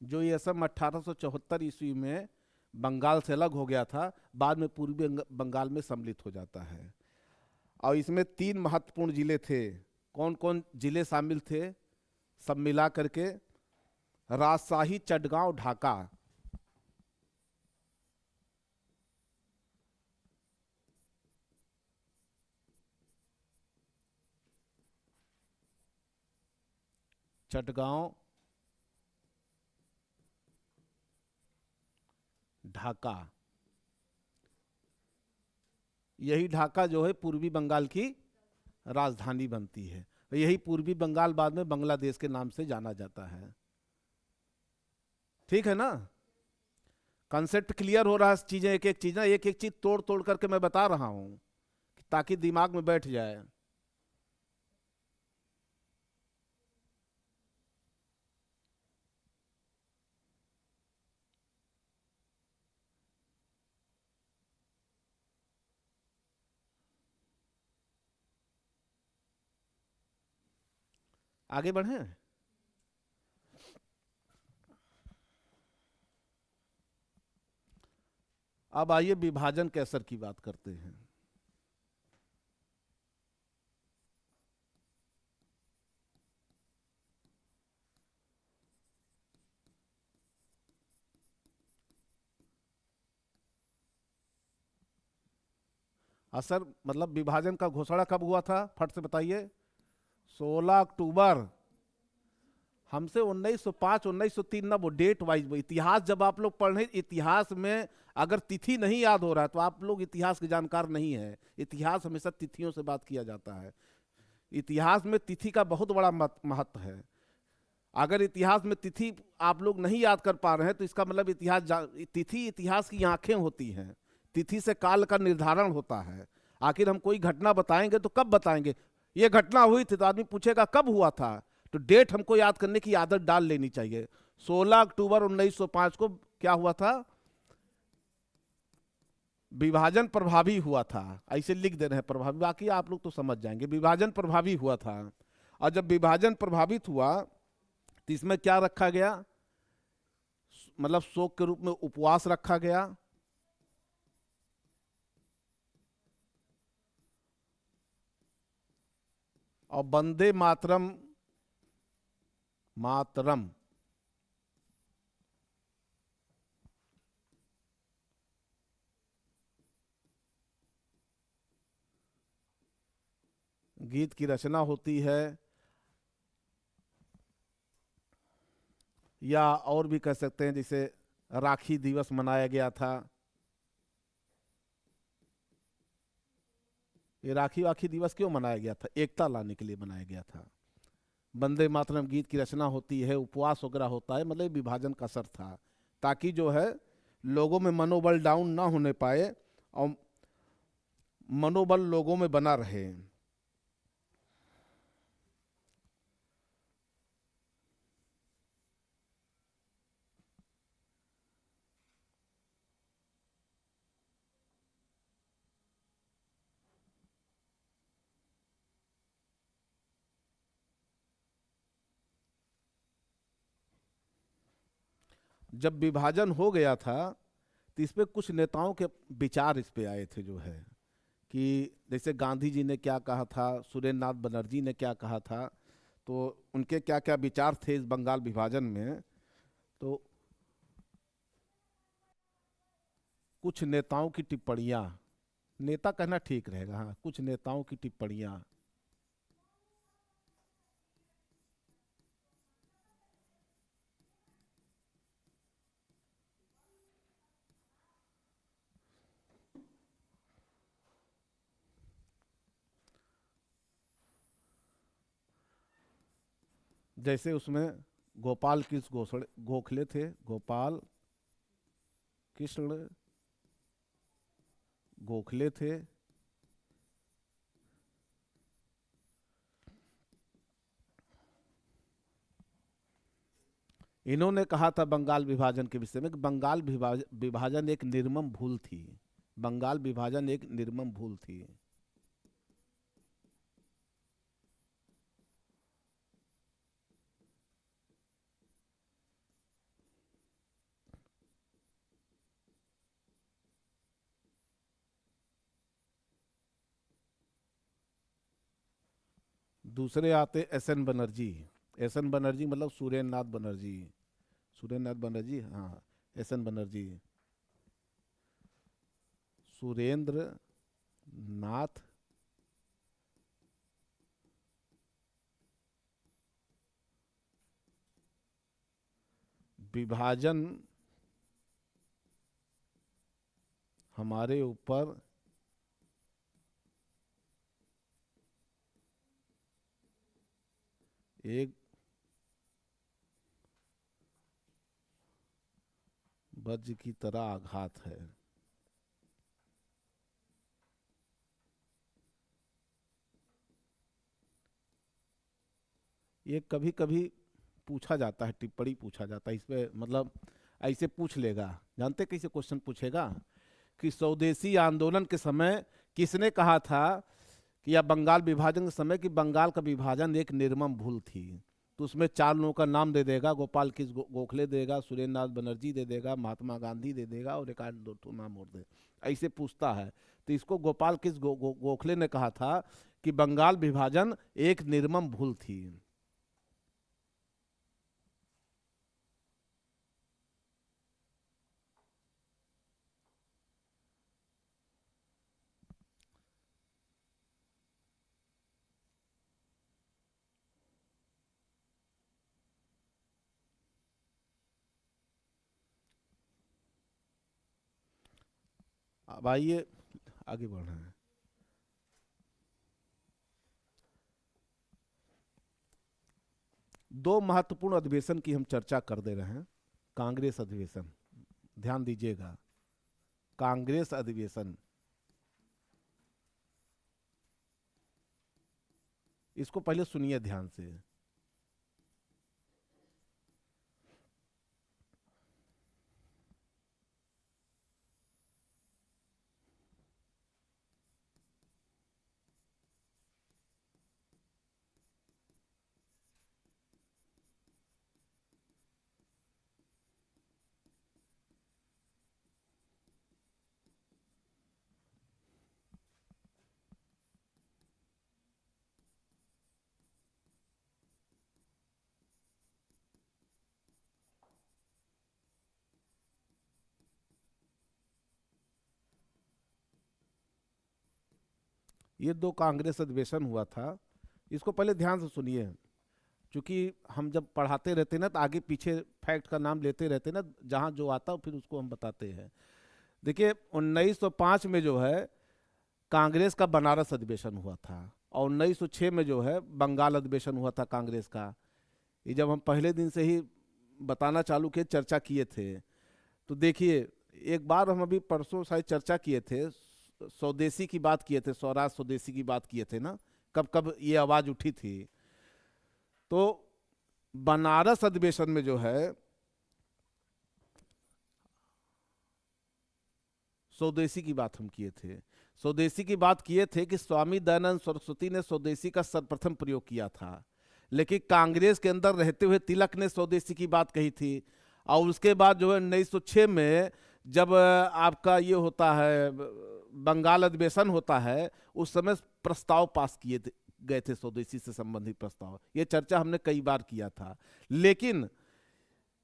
जो ये असम 1874 ईस्वी में बंगाल से अलग हो गया था, बाद में पूर्वी बंगाल में सम्मिलित हो जाता है। और इसमें 3 महत्वपूर्ण जिले थे। कौन कौन जिले शामिल थे, सब मिला करके, राजशाही, चटगांव, ढाका। चटगांव, ढाका। यही ढाका जो है पूर्वी बंगाल की राजधानी बनती है। यही पूर्वी बंगाल बाद में बांग्लादेश के नाम से जाना जाता है। ठीक है ना। कंसेप्ट क्लियर हो रहा है, चीजें एक एक चीज ना, एक एक चीज तोड़ तोड़ करके मैं बता रहा हूं ताकि दिमाग में बैठ जाए। आगे बढ़े। अब आइए विभाजन के असर की बात करते हैं। असर मतलब विभाजन का घोषणा कब हुआ था, फट से बताइए। 16 अक्टूबर। हमसे 1905 1903 ना, वो डेट वाइज, वो इतिहास जब आप लोग पढ़े, इतिहास में अगर तिथि नहीं याद हो रहा है तो आप लोग इतिहास के जानकार नहीं है। इतिहास हमेशा तिथियों से बात किया जाता है। इतिहास में तिथि का बहुत बड़ा महत्व है। अगर इतिहास में तिथि आप लोग नहीं याद कर पा रहे हैं तो इसका मतलब तिथि इतिहास की आंखें होती हैं। तिथि से काल का निर्धारण होता है। आखिर हम कोई घटना बताएंगे तो कब बताएंगे। ये घटना हुई थी तो आदमी पूछेगा कब हुआ था, तो डेट हमको याद करने की आदत डाल लेनी चाहिए। 16 अक्टूबर 1905 को क्या हुआ था, विभाजन प्रभावी हुआ था। ऐसे लिख दे रहे हैं प्रभावी, बाकी आप लोग तो समझ जाएंगे। विभाजन प्रभावी हुआ था। और जब विभाजन प्रभावित हुआ तो इसमें क्या रखा गया, मतलब शोक के रूप में उपवास रखा गया। और वंदे मातरम, मातरम गीत की रचना होती है। या और भी कह सकते हैं, जैसे राखी दिवस मनाया गया था। ये राखी वाखी दिवस क्यों मनाया गया था, एकता लाने के लिए मनाया गया था। वंदे मातरम गीत की रचना होती है, उपवास वगैरह होता है, मतलब विभाजन का असर था, ताकि जो है लोगों में मनोबल डाउन ना होने पाए और मनोबल लोगों में बना रहे। जब विभाजन हो गया था तो इस पे कुछ नेताओं के विचार इस पे आए थे, जो है कि जैसे गांधी जी ने क्या कहा था, सुरेंद्र नाथ बनर्जी ने क्या कहा था, तो उनके क्या क्या विचार थे इस बंगाल विभाजन में। तो कुछ नेताओं की टिप्पणियां, नेता कहना ठीक रहेगा, हाँ, कुछ नेताओं की टिप्पणियां। जैसे उसमें गोपाल कृष्ण गोखले थे, गोपाल कृष्ण गोखले थे। इन्होंने कहा था बंगाल विभाजन के विषय में कि बंगाल विभाजन एक निर्मम भूल थी। बंगाल विभाजन एक निर्मम भूल थी। दूसरे आते S N Banerjee. S N Banerjee मतलब सुरेंद्र नाथ बनर्जी। सुरेंद्र नाथ बनर्जी, हाँ, एस एन बनर्जी, सुरेंद्र नाथ विभाजन हमारे ऊपर एक वज्र की तरह आघात है। ये कभी कभी पूछा जाता है, टिप्पणी पूछा जाता है इस पे, मतलब ऐसे पूछ लेगा। जानते कैसे क्वेश्चन पूछेगा कि स्वदेशी आंदोलन के समय किसने कहा था कि, या बंगाल विभाजन के समय, कि बंगाल का विभाजन एक निर्मम भूल थी। तो उसमें 4 लोगों का नाम दे देगा, गोपाल कृष्ण गोखले देगा, सुरेंद्र नाथ बनर्जी दे देगा, महात्मा गांधी दे देगा, और एक आध दो ठो नाम और दे, ऐसे पूछता है। तो इसको गोपाल कृष्ण गोखले ने कहा था कि बंगाल विभाजन एक निर्मम भूल थी। अब आइए आगे बढ़ रहे हैं। दो महत्वपूर्ण अधिवेशन की हम चर्चा कर दे रहे हैं। कांग्रेस अधिवेशन, ध्यान दीजिएगा, कांग्रेस अधिवेशन, इसको पहले सुनिए ध्यान से। ये दो कांग्रेस अधिवेशन हुआ था, इसको पहले ध्यान से सुनिए, क्योंकि हम जब पढ़ाते रहते ना तो आगे पीछे फैक्ट का नाम लेते रहते ना, जहां जो आता है फिर उसको हम बताते हैं। देखिए 1905 में जो है कांग्रेस का बनारस अधिवेशन हुआ था, और 1906 में जो है बंगाल अधिवेशन हुआ था कांग्रेस का। ये जब हम पहले दिन से ही बताना चालू किए, चर्चा किए थे, तो देखिए एक बार हम अभी परसों शायद चर्चा किए थे, स्वदेशी की बात किए थे, स्वराज स्वदेशी की बात किए थे ना, कब कब ये आवाज उठी थी। तो बनारस अधिवेशन में जो है स्वदेशी की बात हम किए थे। स्वदेशी की बात किए थे कि स्वामी दयानंद सरस्वती ने स्वदेशी का सर्वप्रथम प्रयोग किया था, लेकिन कांग्रेस के अंदर रहते हुए तिलक ने स्वदेशी की बात कही थी। और उसके बाद जो है 1906 में जब आपका ये होता है बंगाल अधिवेशन होता है, उस समय प्रस्ताव पास किए गए थे स्वदेशी से संबंधित प्रस्ताव। ये चर्चा हमने कई बार किया था। लेकिन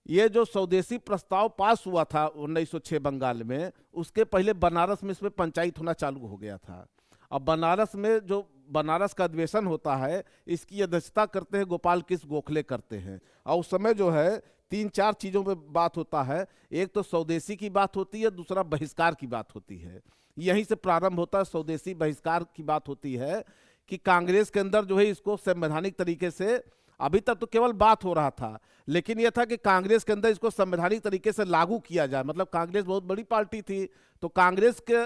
ये जो स्वदेशी प्रस्ताव पास हुआ था 1906 बंगाल में, उसके पहले बनारस में इसमें पंचायत होना चालू हो गया था। अब बनारस में जो बनारस का अधिवेशन होता है, इसकी अध्यक्षता करते हैं गोपाल कृष्ण गोखले करते हैं। और उस समय जो है 3-4 चीज़ों पे बात होता है। एक तो स्वदेशी की बात होती है, दूसरा बहिष्कार की बात होती है। यहीं से प्रारंभ होता है, स्वदेशी बहिष्कार की बात होती है कि कांग्रेस के अंदर जो है इसको संवैधानिक तरीके से, अभी तक तो केवल बात हो रहा था, लेकिन यह था कि कांग्रेस के अंदर इसको संवैधानिक तरीके से लागू किया जाए। मतलब कांग्रेस बहुत बड़ी पार्टी थी, तो कांग्रेस के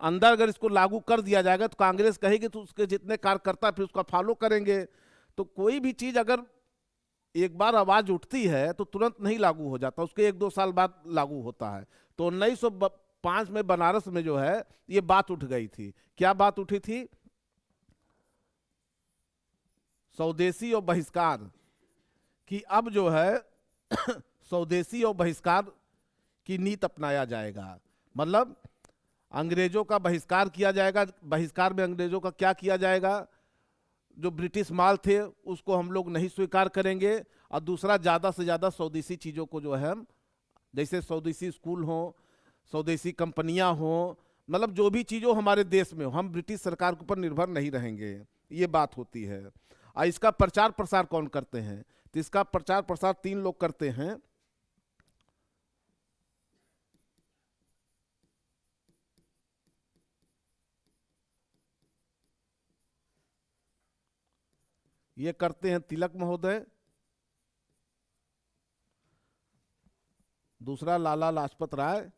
अंदर अगर इसको लागू कर दिया जाएगा तो कांग्रेस कहेगी तो उसके जितने कार्यकर्ता फिर उसका फॉलो करेंगे। तो कोई भी चीज अगर एक बार आवाज उठती है तो तुरंत नहीं लागू हो जाता, उसके 1-2 साल बाद लागू होता है। तो 1905 में बनारस में जो है ये बात उठ गई थी। क्या बात उठी थी? स्वदेशी और बहिष्कार कि अब जो है स्वदेशी और बहिष्कार की नीति अपनाया जाएगा। मतलब अंग्रेजों का बहिष्कार किया जाएगा। बहिष्कार में अंग्रेजों का क्या किया जाएगा? जो ब्रिटिश माल थे उसको हम लोग नहीं स्वीकार करेंगे, और दूसरा ज़्यादा से ज़्यादा स्वदेशी चीज़ों को जो है हम, जैसे स्वदेशी स्कूल हो, स्वदेशी कंपनियां हो, मतलब जो भी चीज़ों हमारे देश में हो, हम ब्रिटिश सरकार के ऊपर निर्भर नहीं रहेंगे। ये बात होती है। और इसका प्रचार प्रसार कौन करते हैं? तो इसका प्रचार प्रसार 3 लोग करते हैं। ये करते हैं तिलक महोदय, दूसरा लाला लाजपत राय,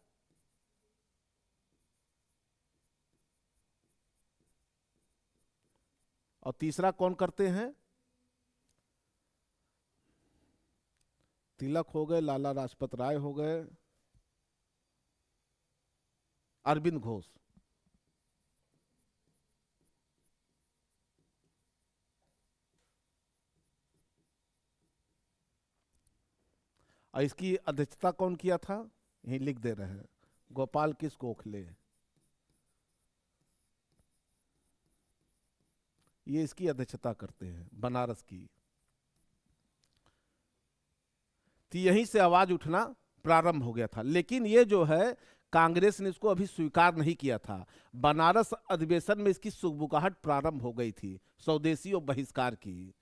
और तीसरा कौन करते हैं? तिलक हो गए, लाला लाजपत राय हो गए, अरविंद घोष। और इसकी अध्यक्षता कौन किया था? यही लिख दे रहे हैं, गोपाल कृष्ण गोखले। ये इसकी अध्यक्षता करते हैं, बनारस की। तो यहीं से आवाज उठना प्रारंभ हो गया था। लेकिन ये जो है, कांग्रेस ने इसको अभी स्वीकार नहीं किया था। बनारस अधिवेशन में इसकी सुगबुगाहट प्रारंभ हो गई थी, स्वदेशी और बहिष्कार की।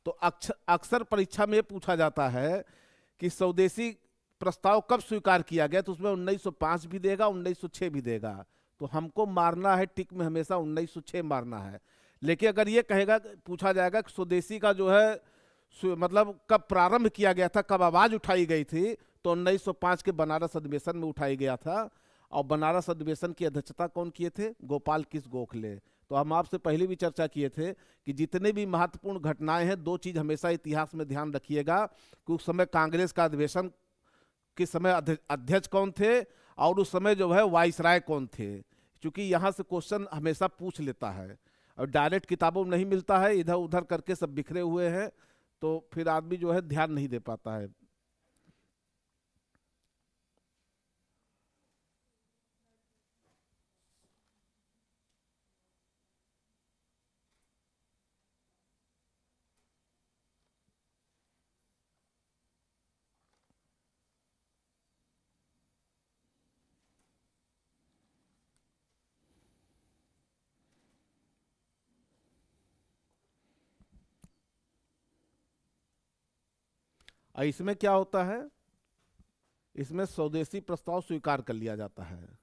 तो अक्सर परीक्षा में पूछा जाता है कि स्वदेशी प्रस्ताव कब स्वीकार किया गया, तो उसमें 1905 भी देगा, 1906 भी देगा। तो हमको मारना है टिक में, हमेशा 1906 मारना है। लेकिन अगर ये कहेगा, पूछा जाएगा कि स्वदेशी का जो है मतलब कब प्रारंभ किया गया था, कब आवाज उठाई गई थी, तो 1905 के बनारस अधिवेशन में उठाई गया था। और बनारस अधिवेशन की अध्यक्षता कौन किए थे? गोपाल कृष्ण गोखले। तो हम आपसे पहले भी चर्चा किए थे कि जितने भी महत्वपूर्ण घटनाएं हैं, दो चीज हमेशा इतिहास में ध्यान रखिएगा कि उस समय कांग्रेस का अधिवेशन के समय अध्यक्ष कौन थे, और उस समय जो है वाइसराय कौन थे। क्योंकि यहाँ से क्वेश्चन हमेशा पूछ लेता है, और डायरेक्ट किताबों में नहीं मिलता है, इधर उधर करके सब बिखरे हुए हैं, तो फिर आदमी जो है ध्यान नहीं दे पाता है। और इसमें क्या होता है? इसमें स्वदेशी प्रस्ताव स्वीकार कर लिया जाता है,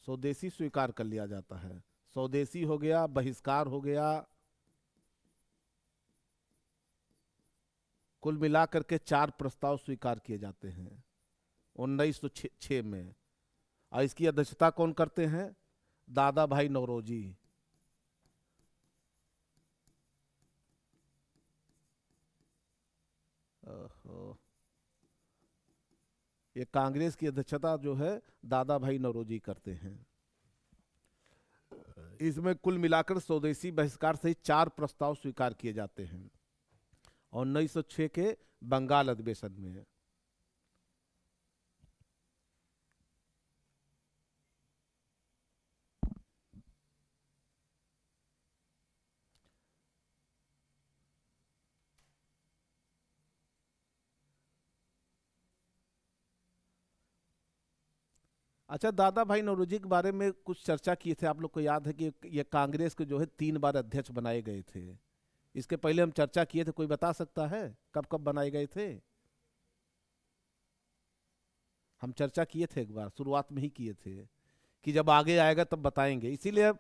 स्वदेशी स्वीकार कर लिया जाता है। स्वदेशी हो गया, बहिष्कार हो गया, कुल मिलाकर के 4 प्रस्ताव स्वीकार किए जाते हैं 1906 में। और इसकी अध्यक्षता कौन करते हैं? दादा भाई नौरोजी। ओहो, ये कांग्रेस की अध्यक्षता जो है दादा भाई नौरोजी करते हैं। इसमें कुल मिलाकर स्वदेशी बहिष्कार सहित 4 प्रस्ताव स्वीकार किए जाते हैं, और 1906 के बंगाल अधिवेशन में। अच्छा, दादा भाई नौरोजी के बारे में कुछ चर्चा किए थे, आप लोग को याद है कि ये कांग्रेस के जो है 3 बार अध्यक्ष बनाए गए थे। इसके पहले हम चर्चा किए थे, कोई बता सकता है कब कब बनाए गए थे? हम चर्चा किए थे, एक बार शुरुआत में ही किए थे कि जब आगे आएगा तब बताएंगे। इसीलिए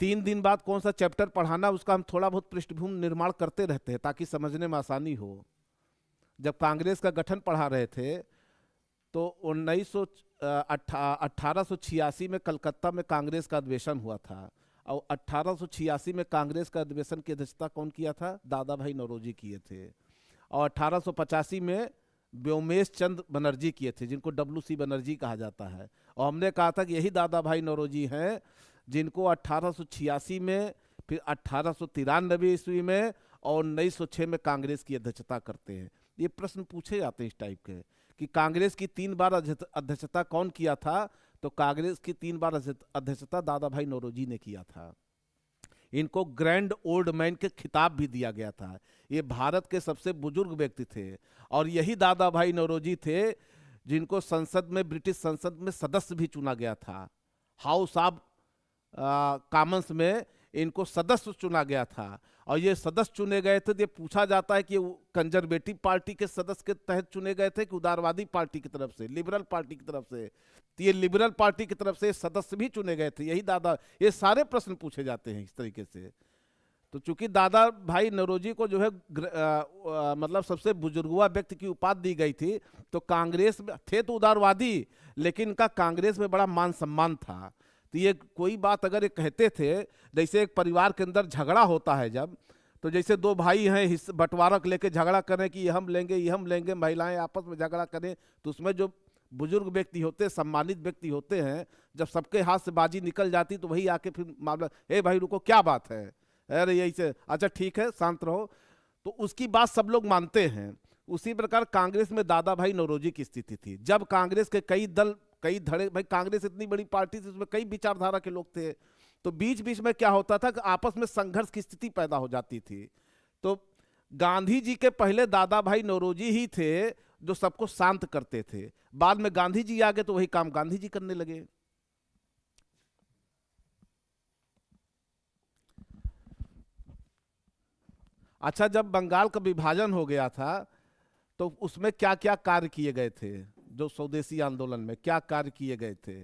3 दिन बाद कौन सा चैप्टर पढ़ाना, उसका हम थोड़ा बहुत पृष्ठभूमि निर्माण करते रहते हैं ताकि समझने में आसानी हो। जब कांग्रेस का गठन पढ़ा रहे थे तो 1886 में कलकत्ता में कांग्रेस का अधिवेशन हुआ था, और 1886 में कांग्रेस का अधिवेशन की अध्यक्षता कौन किया था? दादा भाई नौरोजी किए थे। और 1885 में व्योमेश चंद्र बनर्जी किए थे, जिनको WC बनर्जी कहा जाता है। और हमने कहा था कि यही दादा भाई नौरोजी हैं जिनको 1886 में, फिर 1893 ईस्वी में, और 1906 में कांग्रेस की अध्यक्षता करते हैं। ये प्रश्न पूछे जाते हैं इस टाइप के कि कांग्रेस की 3 बार अध्यक्षता कौन किया था, तो कांग्रेस की 3 बार अध्यक्षता दादा भाई नौरोजी ने किया था। इनको ग्रैंड ओल्ड मैन के खिताब भी दिया गया था। ये भारत के सबसे बुजुर्ग व्यक्ति थे, और यही दादा भाई नौरोजी थे जिनको संसद में, ब्रिटिश संसद में सदस्य भी चुना गया था। हाउस ऑफ कॉमन्स में इनको सदस्य चुना गया था। और ये सदस्य चुने गए थे, ये पूछा जाता है कि कंजर्वेटिव पार्टी के सदस्य के तहत चुने गए थे कि उदारवादी पार्टी की तरफ से, लिबरल पार्टी की तरफ से। तो ये लिबरल पार्टी की तरफ से सदस्य भी चुने गए थे, यही दादा। ये सारे प्रश्न पूछे जाते हैं इस तरीके से। तो चूंकि दादा भाई नौरोजी को जो है मतलब सबसे बुजुर्गवा व्यक्ति की उपाधि दी गई थी, तो कांग्रेस में थे तो उदारवादी, लेकिन इनका कांग्रेस में बड़ा मान सम्मान था। तो ये कोई बात अगर ये कहते थे, जैसे एक परिवार के अंदर झगड़ा होता है जब, तो जैसे दो भाई हैं बंटवारा लेके झगड़ा करें कि ये हम लेंगे ये हम लेंगे, महिलाएं आपस में झगड़ा करें, तो उसमें जो बुजुर्ग व्यक्ति होते हैं, सम्मानित व्यक्ति होते हैं, जब सबके हाथ से बाजी निकल जाती तो वही आके फिर मामला, ए भाई रुको क्या बात है, अरे यही से, अच्छा ठीक है शांत रहो, तो उसकी बात सब लोग मानते हैं। उसी प्रकार कांग्रेस में दादा भाई नौरोजी की स्थिति थी। जब कांग्रेस के कई दल, कई धड़े, भाई कांग्रेस इतनी बड़ी पार्टी थी, उसमें कई विचारधारा के लोग थे, तो बीच बीच में क्या होता था कि आपस में संघर्ष की स्थिति पैदा हो जाती थी। तो गांधी जी के पहले दादा भाई नौरोजी ही थे जो सबको शांत करते थे। बाद में गांधी जी आ गए तो वही काम गांधी जी करने लगे। अच्छा, जब बंगाल का विभाजन हो गया था तो उसमें क्या क्या कार्य किए गए थे, जो स्वदेशी आंदोलन में क्या कार्य किए गए थे?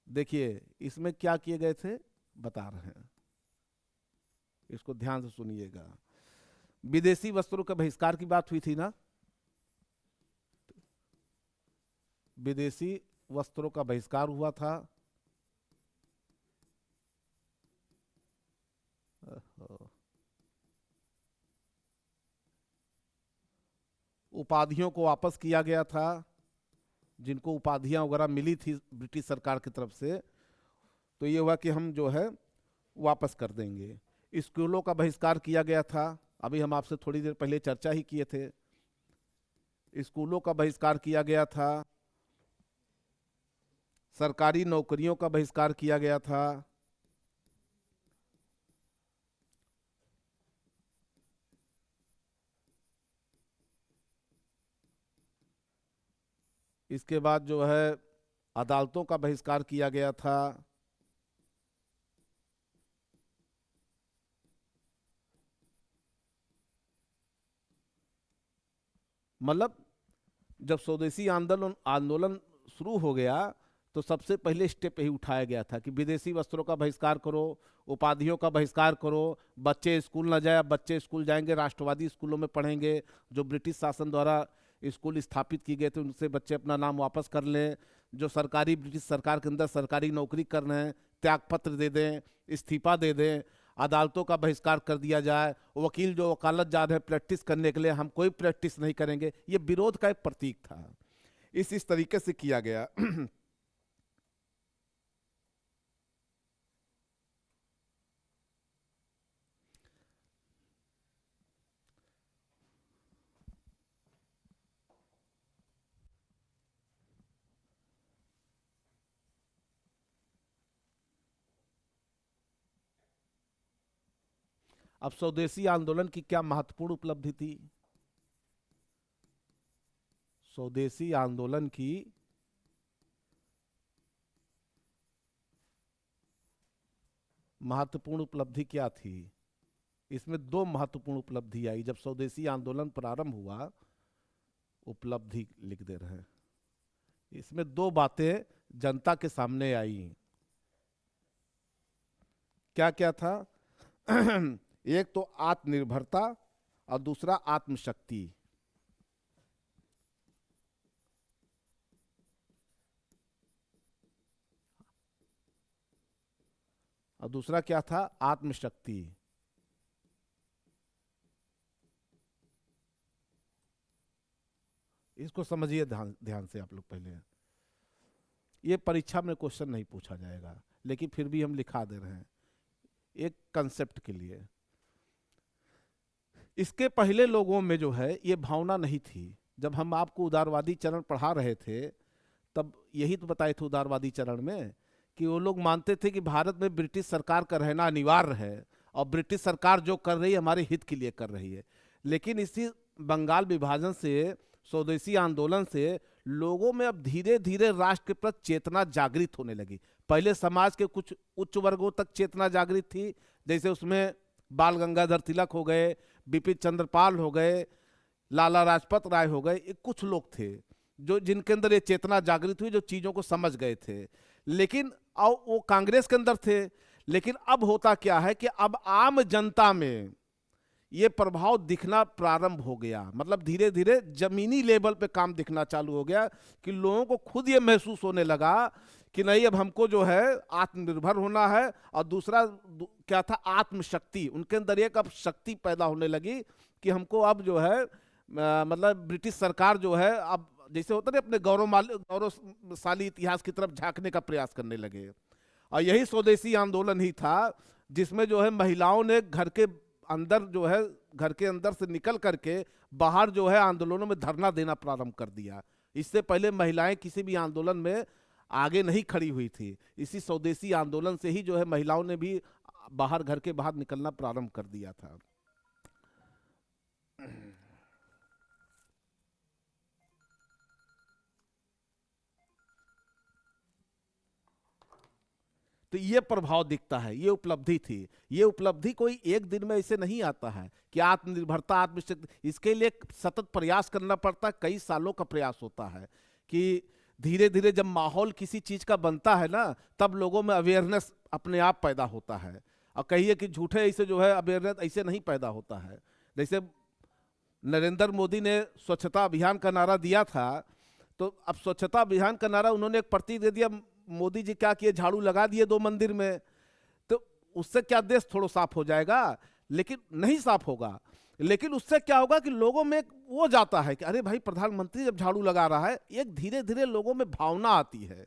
देखिए इसमें क्या किए गए थे बता रहे हैं, इसको ध्यान से सुनिएगा। विदेशी वस्त्रों के बहिष्कार की बात हुई थी ना, विदेशी वस्त्रों का बहिष्कार हुआ था। उपाधियों को वापस किया गया था, जिनको उपाधियां वगैरह मिली थी ब्रिटिश सरकार की तरफ से, तो ये हुआ कि हम जो है वापस कर देंगे। स्कूलों का बहिष्कार किया गया था, अभी हम आपसे थोड़ी देर पहले चर्चा ही किए थे। स्कूलों का बहिष्कार किया गया था, सरकारी नौकरियों का बहिष्कार किया गया था, इसके बाद जो है अदालतों का बहिष्कार किया गया था, मतलब जब स्वदेशी आंदोलन आंदोलन शुरू हो गया तो सबसे पहले स्टेप यही उठाया गया था कि विदेशी वस्त्रों का बहिष्कार करो, उपाधियों का बहिष्कार करो, बच्चे स्कूल न जाए, बच्चे स्कूल जाएंगे राष्ट्रवादी स्कूलों में पढ़ेंगे, जो ब्रिटिश शासन द्वारा स्कूल स्थापित किए गए थे उनसे बच्चे अपना नाम वापस कर लें, जो सरकारी ब्रिटिश सरकार के अंदर सरकारी नौकरी कर रहे हैं त्यागपत्र दे दें, इस्तीफा दे दें, अदालतों का बहिष्कार कर दिया जाए, वकील जो वकालत जा रहे हैं प्रैक्टिस करने के लिए, हम कोई प्रैक्टिस नहीं करेंगे, ये विरोध का एक प्रतीक था। इस तरीके से किया गया। अब स्वदेशी आंदोलन की क्या महत्वपूर्ण उपलब्धि थी? स्वदेशी आंदोलन की महत्वपूर्ण उपलब्धि क्या थी? इसमें दो महत्वपूर्ण उपलब्धि आई जब स्वदेशी आंदोलन प्रारंभ हुआ। उपलब्धि लिख दे रहे हैं, इसमें दो बातें जनता के सामने आई। क्या क्या था? एक तो आत्मनिर्भरता और दूसरा आत्मशक्ति। और दूसरा क्या था? आत्मशक्ति। इसको समझिए ध्यान ध्यान से आप लोग। पहले ये परीक्षा में क्वेश्चन नहीं पूछा जाएगा, लेकिन फिर भी हम लिखा दे रहे हैं एक कंसेप्ट के लिए। इसके पहले लोगों में जो है ये भावना नहीं थी। जब हम आपको उदारवादी चरण पढ़ा रहे थे तब यही तो बताए थे उदारवादी चरण में कि वो लोग मानते थे कि भारत में ब्रिटिश सरकार का रहना अनिवार्य है और ब्रिटिश सरकार जो कर रही है हमारे हित के लिए कर रही है। लेकिन इसी बंगाल विभाजन से, स्वदेशी आंदोलन से लोगों में अब धीरे धीरे राष्ट्र के प्रति चेतना जागृत होने लगी। पहले समाज के कुछ उच्च वर्गों तक चेतना जागृत थी, जैसे उसमें बाल गंगाधर तिलक हो गए, बिपिन चंद्रपाल हो गए, लाला लाजपत राय हो गए, ये कुछ लोग थे जो जिनके अंदर ये चेतना जागृत हुई, जो चीजों को समझ गए थे। लेकिन और वो कांग्रेस के अंदर थे, लेकिन अब होता क्या है कि अब आम जनता में ये प्रभाव दिखना प्रारंभ हो गया, मतलब धीरे धीरे जमीनी लेवल पे काम दिखना चालू हो गया कि लोगों को खुद ये महसूस होने लगा कि नहीं, अब हमको जो है आत्मनिर्भर होना है। और दूसरा क्या था, आत्मशक्ति। उनके अंदर एक अब शक्ति पैदा होने लगी कि हमको अब जो है मतलब ब्रिटिश सरकार जो है अब जैसे होता है अपने गौरवशाली इतिहास की तरफ झांकने का प्रयास करने लगे। और यही स्वदेशी आंदोलन ही था जिसमें जो है महिलाओं ने घर के अंदर जो है घर के अंदर से निकल करके बाहर जो है आंदोलनों में धरना देना प्रारंभ कर दिया। इससे पहले महिलाएं किसी भी आंदोलन में आगे नहीं खड़ी हुई थी। इसी स्वदेशी आंदोलन से ही जो है महिलाओं ने भी बाहर, घर के बाहर निकलना प्रारंभ कर दिया था। तो ये प्रभाव दिखता है, ये उपलब्धि थी। ये उपलब्धि कोई एक दिन में ऐसे नहीं आता है कि आत्मनिर्भरता, आत्मशक्ति, इसके लिए सतत प्रयास करना पड़ता है, कई सालों का प्रयास होता है कि धीरे धीरे जब माहौल किसी चीज का बनता है ना, तब लोगों में अवेयरनेस अपने आप पैदा होता है। और कहिए कि झूठे ऐसे जो है अवेयरनेस ऐसे नहीं पैदा होता है। जैसे नरेंद्र मोदी ने स्वच्छता अभियान का नारा दिया था, तो अब स्वच्छता अभियान का नारा उन्होंने एक प्रतीक दे दिया। मोदी जी क्या किए, झाड़ू लगा दिए 2 मंदिर में, तो उससे क्या देश थोड़ा साफ हो जाएगा? लेकिन नहीं साफ होगा। लेकिन उससे क्या होगा कि लोगों में वो जाता है कि अरे भाई प्रधानमंत्री जब झाड़ू लगा रहा है, एक धीरे धीरे लोगों में भावना आती है।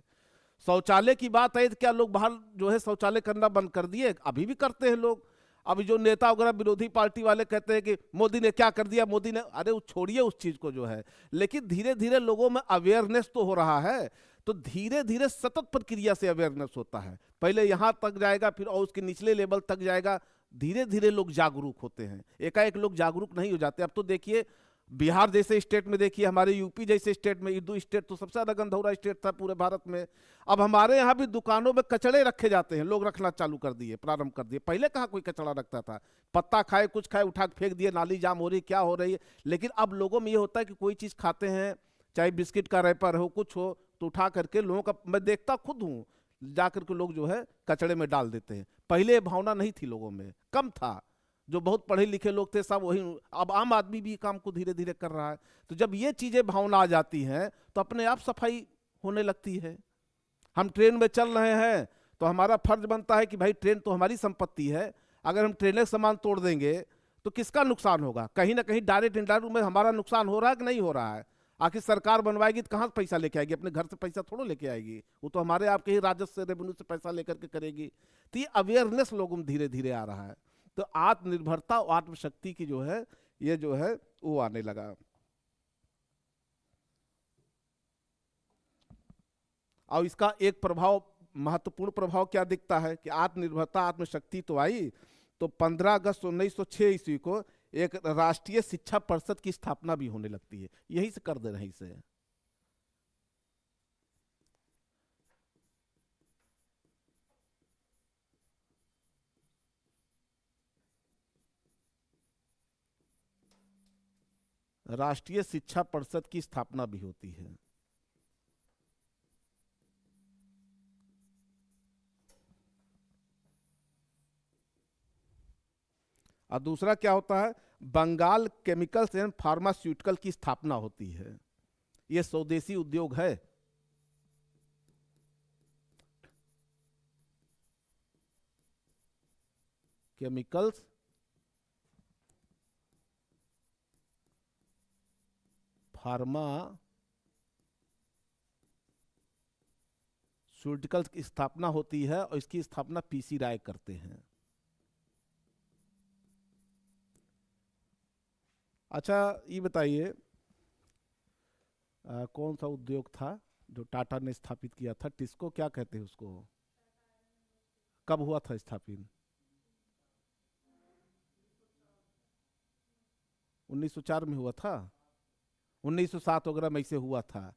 शौचालय की बात है तो क्या लोग बाहर जो है शौचालय करना बंद कर दिए? अभी भी करते हैं लोग। अभी जो नेता वगैरह विरोधी पार्टी वाले कहते हैं कि मोदी ने क्या कर दिया, मोदी ने, अरे वो छोड़िए उस चीज को जो है। लेकिन धीरे धीरे लोगों में अवेयरनेस तो हो रहा है। तो धीरे धीरे सतत प्रक्रिया से अवेयरनेस होता है। पहले यहां तक जाएगा, फिर और उसके निचले लेवल तक जाएगा। धीरे धीरे लोग जागरूक होते हैं, एकाएक लोग जागरूक नहीं हो जाते। अब तो देखिए बिहार जैसे स्टेट में, देखिए हमारे यूपी जैसे स्टेट में, ईदू स्टेट तो सबसे ज्यादा गंधौरा स्टेट था पूरे भारत में। अब हमारे यहाँ भी दुकानों में कचड़े रखे जाते हैं, लोग रखना चालू कर दिए, प्रारंभ कर दिए। पहले कहाँ कोई कचड़ा रखता था? पत्ता खाए, कुछ खाए, उठा के फेंक दिए, नाली जाम हो रही, क्या हो रही है। लेकिन अब लोगों में ये होता है कि कोई चीज खाते हैं, चाहे बिस्किट का रैपर हो, कुछ हो, तो उठा करके लोगों का, मैं देखता खुद हूँ, जा करके लोग जो है कचड़े में डाल देते हैं। पहले भावना नहीं थी लोगों में, कम था। जो बहुत पढ़े लिखे लोग थे सब वही, अब आम आदमी भी काम को धीरे धीरे कर रहा है। तो जब ये चीजें भावना आ जाती हैं तो अपने आप सफाई होने लगती है। हम ट्रेन में चल रहे हैं तो हमारा फर्ज बनता है कि भाई ट्रेन तो हमारी संपत्ति है। अगर हम ट्रेन का सामान तोड़ देंगे तो किसका नुकसान होगा? कहीं ना कहीं डायरेक्ट इनडायरेक्ट में हमारा नुकसान हो रहा है कि नहीं हो रहा है? आखिर सरकार बनवाएगी तो कहाँ से पैसा लेके आएगी? अपने घर से पैसा थोड़ा लेके आएगी, वो तो हमारे आपके ही राजस्व से, रेवेन्यू से पैसा लेकर के करेगी। तो ये अवेयरनेस लोगों में धीरे धीरे आ रहा है। तो आत्मनिर्भरता और आत्मशक्ति की जो है, ये जो है वो आने लगा। और इसका एक प्रभाव, महत्वपूर्ण प्रभाव क्या दिखता है कि आत्मनिर्भरता, आत्मशक्ति तो आई, तो 15 अगस्त 1906 ईस्वी को एक राष्ट्रीय शिक्षा परिषद की स्थापना भी होने लगती है। यही से कर दे रहे इसे। राष्ट्रीय शिक्षा परिषद की स्थापना भी होती है। और दूसरा क्या होता है, बंगाल केमिकल्स एंड फार्मास्यूटिकल की स्थापना होती है। यह स्वदेशी उद्योग है। केमिकल्स फार्मास्यूटिकल्स की स्थापना होती है और इसकी स्थापना पीसी राय करते हैं। अच्छा ये बताइए, कौन सा उद्योग था जो टाटा ने स्थापित किया था? टिस्को क्या कहते हैं उसको? कब हुआ था स्थापित? 1904 में हुआ था, 1907 वगैरह में से हुआ था।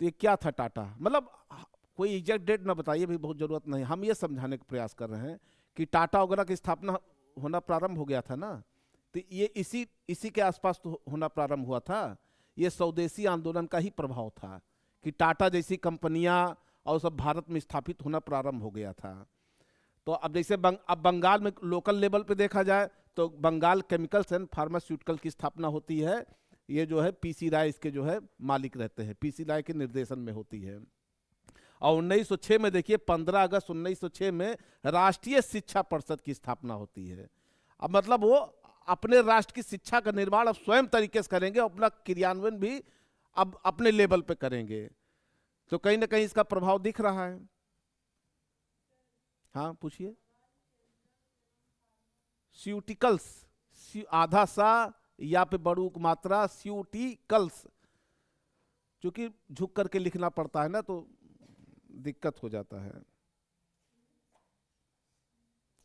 तो ये क्या था टाटा? मतलब कोई एग्जैक्ट डेट ना बताइए भी, बहुत जरूरत नहीं। हम ये समझाने का प्रयास कर रहे हैं कि टाटा वगैरह की स्थापना होना प्रारंभ हो गया था ना, तो ये इसी के आसपास तो होना प्रारंभ हुआ था। ये स्वदेशी आंदोलन का ही प्रभाव था कि टाटा जैसी कंपनियां और सब भारत में स्थापित होना प्रारंभ हो गया था। तो अब जैसे अब बंगाल में लोकल लेवल पे देखा जाए तो बंगाल केमिकल्स एंड फार्मास्यूटिकल की स्थापना होती है। ये जो है पीसी राय इसके जो है मालिक रहते हैं, पीसी राय के निर्देशन में होती है। और 1906 में देखिए 15 अगस्त 1906 में राष्ट्रीय शिक्षा परिषद की स्थापना होती है। अब मतलब वो अपने राष्ट्र की शिक्षा का निर्माण अब स्वयं तरीके से करेंगे, अपना क्रियान्वयन भी अब अपने लेवल पे करेंगे। तो कहीं ना कहीं इसका प्रभाव दिख रहा है। हाँ पूछिए। स्यूटिकल्स, आधा सा या पे बड़ू मात्रा स्यूटिकल्स, क्योंकि झुक करके लिखना पड़ता है ना तो दिक्कत हो जाता है।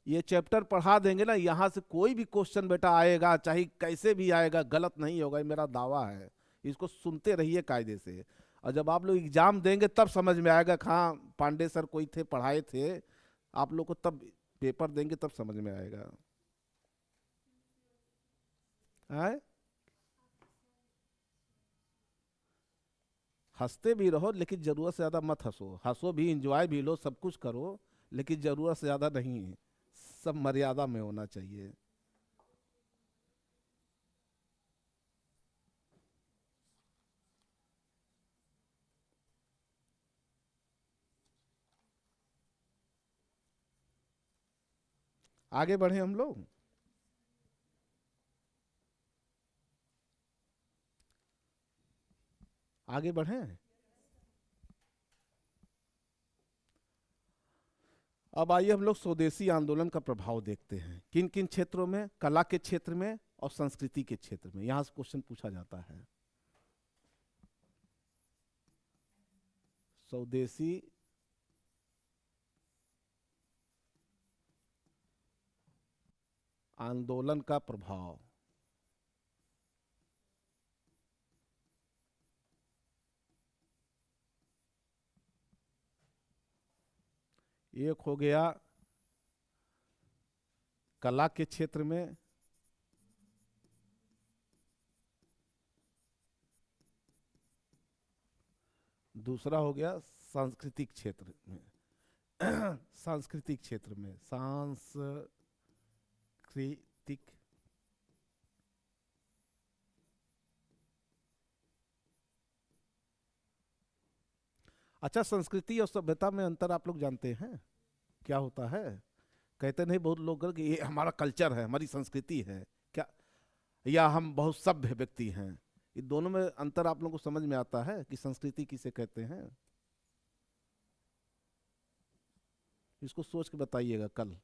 ये चैप्टर पढ़ा देंगे ना, यहां से कोई भी क्वेश्चन बेटा आएगा चाहे कैसे भी आएगा, गलत नहीं होगा, ये मेरा दावा है। इसको सुनते रहिए कायदे से, और जब आप लोग एग्जाम देंगे तब समझ में आएगा। हाँ पांडे सर कोई थे पढ़ाए थे आप लोग को, तब पेपर देंगे तब समझ में आएगा। है हंसते भी रहो लेकिन जरूरत से ज्यादा मत हंसो, हंसो भी, इंजॉय भी लो, सब कुछ करो, लेकिन जरूरत से ज्यादा नहीं, सब मर्यादा में होना चाहिए। आगे बढ़े हम लोग। आगे बढ़े। अब आइए हम लोग स्वदेशी आंदोलन का प्रभाव देखते हैं किन किन क्षेत्रों में, कला के क्षेत्र में और संस्कृति के क्षेत्र में। यहां से क्वेश्चन पूछा जाता है। स्वदेशी आंदोलन का प्रभाव। एक हो गया कला के क्षेत्र में, दूसरा हो गया सांस्कृतिक क्षेत्र में। सांस्कृतिक क्षेत्र में, सांस्कृतिक। अच्छा, संस्कृति और सभ्यता में अंतर आप लोग जानते हैं क्या होता है? कहते नहीं बहुत लोग कि ये हमारा कल्चर है, हमारी संस्कृति है क्या, या हम बहुत सभ्य व्यक्ति हैं। ये दोनों में अंतर आप लोगों को समझ में आता है कि संस्कृति किसे कहते हैं? इसको सोच के बताइएगा कल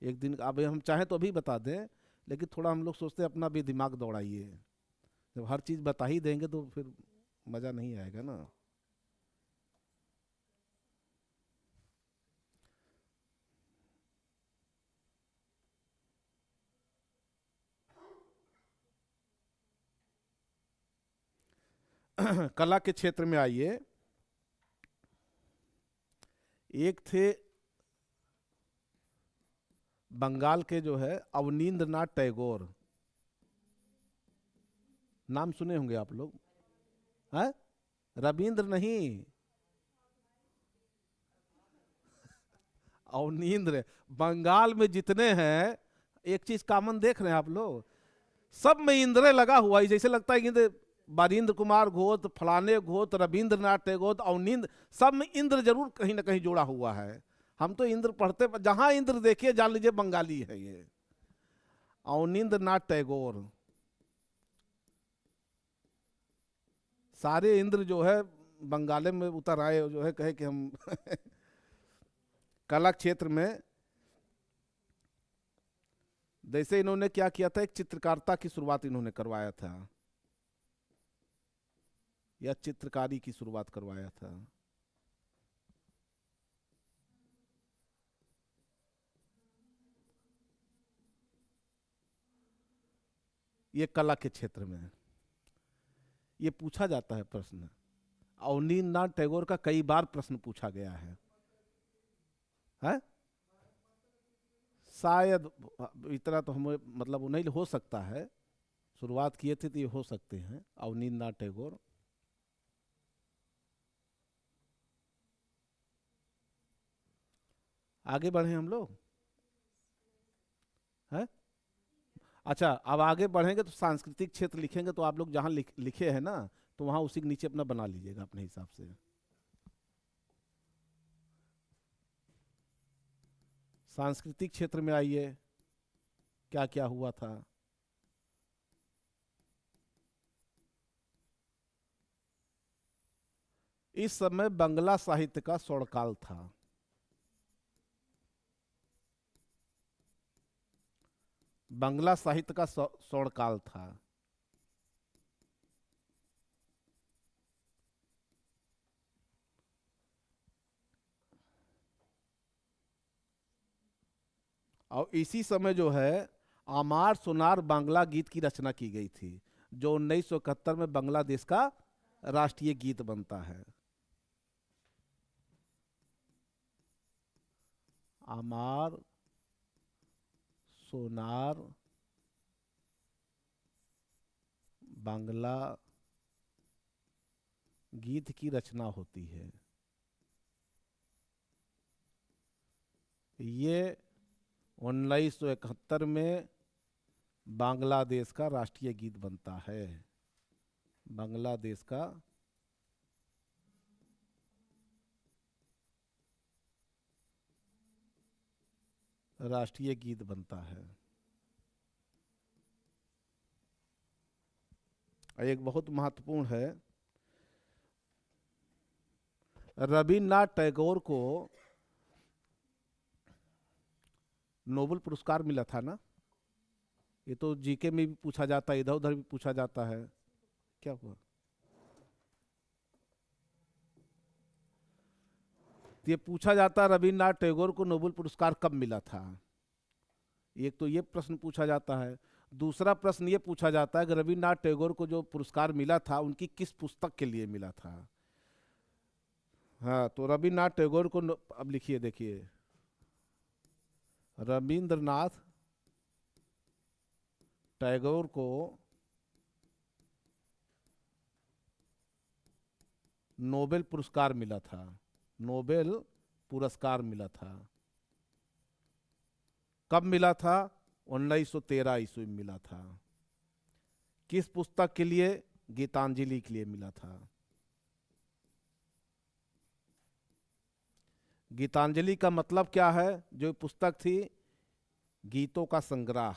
एक दिन। अब हम चाहें तो अभी बता दें, लेकिन थोड़ा हम लोग सोचते हैं अपना भी दिमाग दौड़ाइए। जब हर चीज़ बता ही देंगे तो फिर मज़ा नहीं आएगा ना। कला के क्षेत्र में आइए। एक थे बंगाल के जो है अवनींद्रनाथ टैगोर, नाम सुने होंगे आप लोग। हैं? रविंद्र नहीं, अवनींद्र। बंगाल में जितने हैं एक चीज कॉमन देख रहे हैं आप लोग, सब में इंद्र लगा हुआ है। जैसे लगता है कि इंद्र, बारिंद्र कुमार घोष, फलाने घोष, रविंद्रनाथ टैगोर, अवनींद्र, सब में इंद्र जरूर कहीं ना कहीं जुड़ा हुआ है। हम तो इंद्र पढ़ते, जहां इंद्र देखिए जान लीजिए बंगाली है ये। अवनींद्रनाथ टैगोर, सारे इंद्र जो है बंगाले में उतर आए, जो है कहे कि हम कला क्षेत्र में जैसे इन्होंने क्या किया था, एक चित्रकारिता की शुरुआत इन्होंने करवाया था, या चित्रकारी की शुरुआत करवाया था। ये कला के क्षेत्र में ये पूछा जाता है प्रश्न। अवनींद्रनाथ टैगोर का कई बार प्रश्न पूछा गया है? शायद इतना तो हमें मतलब वो नहीं हो सकता है, शुरुआत किए थे तो ये हो सकते हैं अवनींद्रनाथ टैगोर। आगे बढ़े हम लोग। है। अच्छा, अब आगे बढ़ेंगे तो सांस्कृतिक क्षेत्र लिखेंगे तो आप लोग जहाँ लिखे हैं ना, तो वहाँ उसी के नीचे अपना बना लीजिएगा अपने हिसाब से। सांस्कृतिक क्षेत्र में आइए, क्या क्या हुआ था। इस समय बंगला साहित्य का स्वर्णकाल था। बंगला साहित्य का स्वर्णकाल था। और इसी समय जो है आमार सोनार बांग्ला गीत की रचना की गई थी, जो 1971 में बांग्लादेश का राष्ट्रीय गीत बनता है। आमार सोनार बांग्ला गीत की रचना होती है। ये 1971 में बांग्लादेश का राष्ट्रीय गीत बनता है। बांग्लादेश का राष्ट्रीय गीत बनता है। एक बहुत महत्वपूर्ण है, रविन्द्रनाथ टैगोर को नोबेल पुरस्कार मिला था ना। ये तो जीके में भी पूछा जाता है, इधर उधर भी पूछा जाता है। क्या हुआ? तो ये पूछा जाता है रविन्द्रनाथ टैगोर को नोबेल पुरस्कार कब मिला था। एक तो ये प्रश्न पूछा जाता है। दूसरा प्रश्न ये पूछा जाता है कि रविन्द्रनाथ टैगोर को जो पुरस्कार मिला था उनकी किस पुस्तक के लिए मिला था। हाँ, तो रविन्द्रनाथ टैगोर को अब लिखिए, देखिए, रविन्द्रनाथ टैगोर को नोबेल पुरस्कार मिला था। नोबेल पुरस्कार मिला था। कब मिला था? 1913 ईस्वी में मिला था। किस पुस्तक के लिए? गीतांजलि के लिए मिला था। गीतांजलि का मतलब क्या है? जो पुस्तक थी गीतों का संग्रह।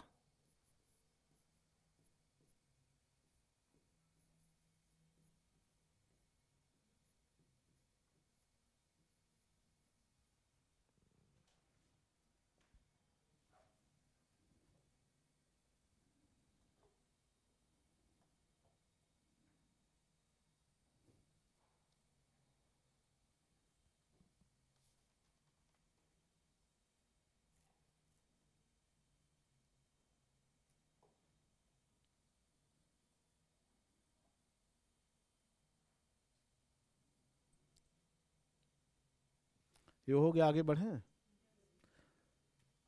ये हो गया, आगे बढ़ें।